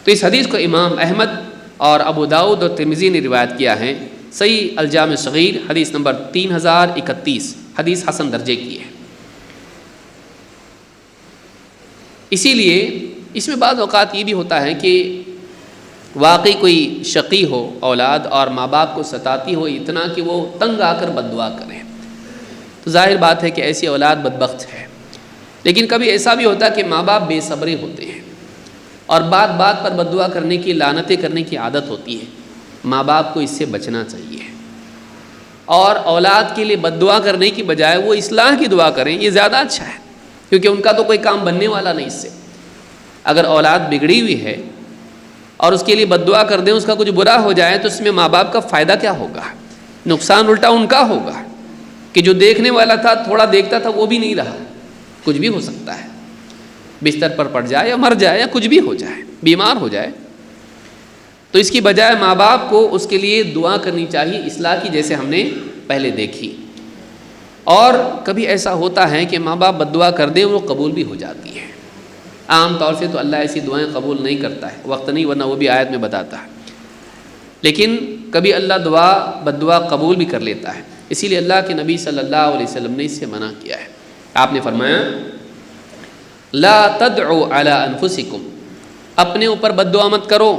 تو اس حدیث کو امام احمد اور ابو داؤد اور ترمذی نے روایت کیا ہے، صحیح الجامع صغیر حدیث نمبر 3031، حدیث حسن درجے کی ہے۔ اسی لیے اس میں بعض اوقات یہ بھی ہوتا ہے کہ واقعی کوئی شقی ہو اولاد اور ماں باپ کو ستاتی ہو اتنا کہ وہ تنگ آ کر بد دعا کریں، تو ظاہر بات ہے کہ ایسی اولاد بدبخت ہے۔ لیکن کبھی ایسا بھی ہوتا ہے کہ ماں باپ بے صبرے ہوتے ہیں اور بات بات پر بد دعا کرنے کی، لعنتیں کرنے کی عادت ہوتی ہے، ماں باپ کو اس سے بچنا چاہیے، اور اولاد کے لیے بد دعا کرنے کی بجائے وہ اصلاح کی دعا کریں، یہ زیادہ اچھا ہے، کیونکہ ان کا تو کوئی کام بننے والا نہیں اس سے۔ اگر اولاد بگڑی ہوئی ہے اور اس کے لیے بد دعا کر دیں، اس کا کچھ برا ہو جائے تو اس میں ماں باپ کا فائدہ کیا ہوگا؟ نقصان الٹا ان کا ہوگا کہ جو دیکھنے والا تھا، تھوڑا دیکھتا تھا، وہ بھی نہیں رہا، کچھ بھی ہو سکتا ہے، بستر پر پڑ جائے یا مر جائے یا کچھ بھی ہو جائے، بیمار ہو جائے۔ تو اس کی بجائے ماں باپ کو اس کے لیے دعا کرنی چاہیے اصلاح کی، جیسے ہم نے پہلے دیکھی۔ اور کبھی ایسا ہوتا ہے کہ ماں باپ بد دعا کر دیں، وہ قبول بھی ہو جاتی ہے۔ عام طور سے تو اللہ ایسی دعائیں قبول نہیں کرتا ہے، وقت نہیں، ورنہ وہ بھی آیت میں بتاتا ہے، لیکن کبھی اللہ بد دعا قبول بھی کر لیتا ہے۔ اسی لیے اللہ کے نبی صلی اللہ علیہ وسلم نے اس سے منع کیا ہے۔ آپ نے فرمایا لا تدعوا علی انفسکم، اپنے اوپر بد دعا مت کرو۔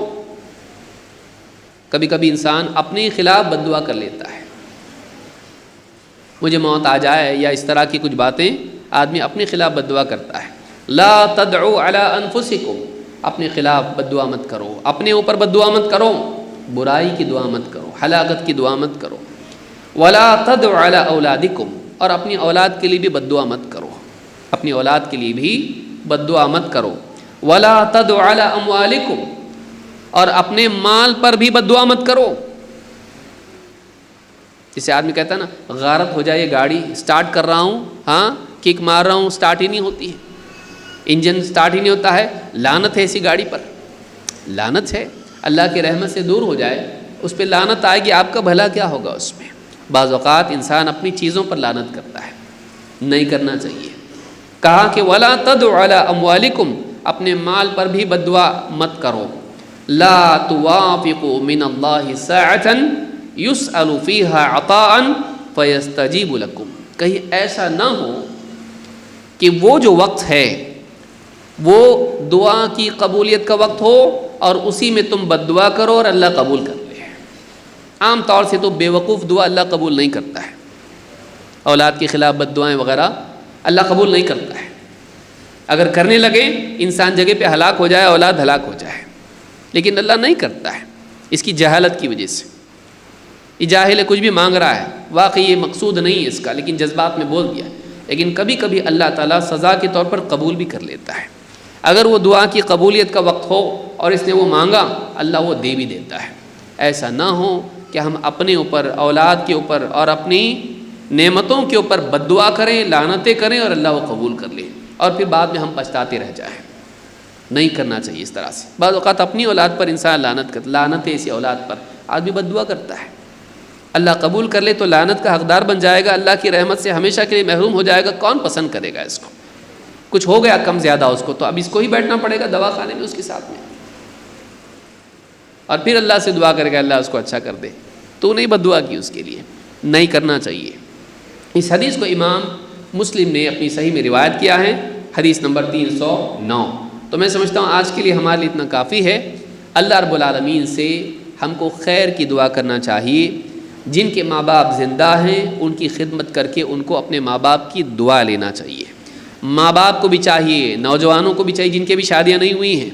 کبھی کبھی انسان اپنے خلاف بد دعا کر لیتا ہے، مجھے موت آ جائے یا اس طرح کی کچھ باتیں، آدمی اپنے خلاف بد دعا کرتا ہے۔ لا تدعوا علی انفسکم، اپنے خلاف بد دعا مت کرو، اپنے اوپر بد دعا مت کرو، برائی کی دعا مت کرو، ہلاکت کی دعا مت کرو۔ ولا تدعوا علی اولادکم، اور اپنی اولاد کے لیے بھی بد دعا مت کرو، اپنی اولاد کے لیے بھی بد دعا مت کرو۔ ولا تدعوا علی اموالکم، اور اپنے مال پر بھی بد دعا مت کرو۔ جسے آدمی کہتا ہے نا، غارت ہو جائے گاڑی، سٹارٹ کر رہا ہوں، ہاں کک مار رہا ہوں، سٹارٹ ہی نہیں ہوتی ہے، انجن سٹارٹ ہی نہیں ہوتا ہے، لعنت ہے ایسی گاڑی پر، لعنت ہے، اللہ کی رحمت سے دور ہو جائے، اس پہ لعنت آئے گی، آپ کا بھلا کیا ہوگا اس میں۔ بعض اوقات انسان اپنی چیزوں پر لعنت کرتا ہے، نہیں کرنا چاہیے۔ کہا کہ ولا تدعوا علی اموالکم، اپنے مال پر بھی بد دعا مت کرو۔ لا توافقوا من اللہ ساعۃ یسأل فیہا عطاء فیستجیب لکم، کہیں ایسا نہ ہو کہ وہ جو وقت ہے وہ دعا کی قبولیت کا وقت ہو اور اسی میں تم بد دعا کرو اور اللہ قبول کر لے۔ عام طور سے تو بے وقوف دعا اللہ قبول نہیں کرتا ہے، اولاد کے خلاف بد دعائیں وغیرہ اللہ قبول نہیں کرتا ہے۔ اگر کرنے لگے انسان جگہ پہ ہلاک ہو جائے، اولاد ہلاک ہو جائے، لیکن اللہ نہیں کرتا ہے، اس کی جہالت کی وجہ سے۔ یہ جاہل ہے، کچھ بھی مانگ رہا ہے، واقعی یہ مقصود نہیں ہے اس کا، لیکن جذبات میں بول دیا۔ لیکن کبھی کبھی اللہ تعالیٰ سزا کے طور پر قبول بھی کر لیتا ہے۔ اگر وہ دعا کی قبولیت کا وقت ہو اور اس نے وہ مانگا، اللہ وہ دے بھی دیتا ہے۔ ایسا نہ ہو کہ ہم اپنے اوپر، اولاد کے اوپر اور اپنی نعمتوں کے اوپر بد دعا کریں، لعنتیں کریں اور اللہ وہ قبول کر لے، اور پھر بعد میں ہم پچھتاتے رہ جائیں۔ نہیں کرنا چاہیے اس طرح سے۔ بعض اوقات اپنی اولاد پر انسان لعنت کرتا، لعنت ہے اسی اولاد پر، آدمی بد دعا کرتا ہے، اللہ قبول کر لے تو لعنت کا حقدار بن جائے گا، اللہ کی رحمت سے ہمیشہ کے لیے محروم ہو جائے گا، کون پسند کرے گا اس کو؟ کچھ ہو گیا کم زیادہ اس کو، تو اب اس کو ہی بیٹھنا پڑے گا دوا خانے میں اس کے ساتھ میں، اور پھر اللہ سے دعا کرے گا اللہ اس کو اچھا کر دے، تو نہیں بد دعا کی اس کے لیے، نہیں کرنا چاہیے۔ اس حدیث کو امام مسلم نے اپنی صحیح میں روایت کیا ہے، حدیث نمبر 309۔ تو میں سمجھتا ہوں آج کے لیے ہمارے لیے اتنا کافی ہے۔ اللہ رب العالمین سے ہم کو خیر کی دعا کرنا چاہیے، جن کے ماں باپ زندہ ہیں ان کی خدمت کر کے ان کو اپنے ماں باپ کی دعا لینا چاہیے۔ ماں باپ کو بھی چاہیے، نوجوانوں کو بھی چاہیے جن کی بھی شادیاں نہیں ہوئی ہیں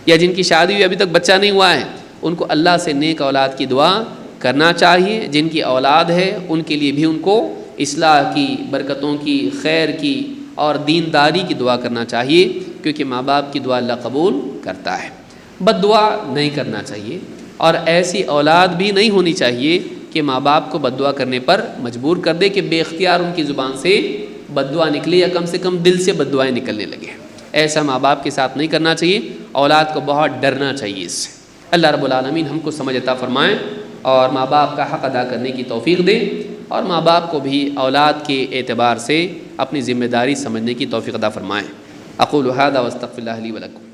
یا جن کی شادی ہوئی ابھی تک بچہ نہیں ہوا ہے، ان کو اللہ سے نیک اولاد کی دعا کرنا چاہیے۔ جن کی اولاد ہے ان کے لیے بھی ان کو اصلاح کی، برکتوں کی، خیر کی اور دینداری کی دعا کرنا چاہیے، کیونکہ ماں باپ کی دعا اللہ قبول کرتا ہے۔ بد دعا نہیں کرنا چاہیے، اور ایسی اولاد بھی نہیں ہونی چاہیے کہ ماں باپ کو بد دعا کرنے پر مجبور کر دے کہ بے اختیار ان کی زبان سے بد دعا نکلے یا کم سے کم دل سے بد دعائیں نکلنے لگے۔ ایسا ماں باپ کے ساتھ نہیں کرنا چاہیے، اولاد کو بہت ڈرنا چاہیے اس سے۔ اللہ رب العالمین ہم کو سمجھ عطا فرمائیں اور ماں باپ کا حق ادا کرنے کی توفیق دے، اور ماں باپ کو بھی اولاد کے اعتبار سے اپنی ذمہ داری سمجھنے کی توفیق عطا فرمائیں۔ اقول ھذا واستغفر اللہ لی ولکم۔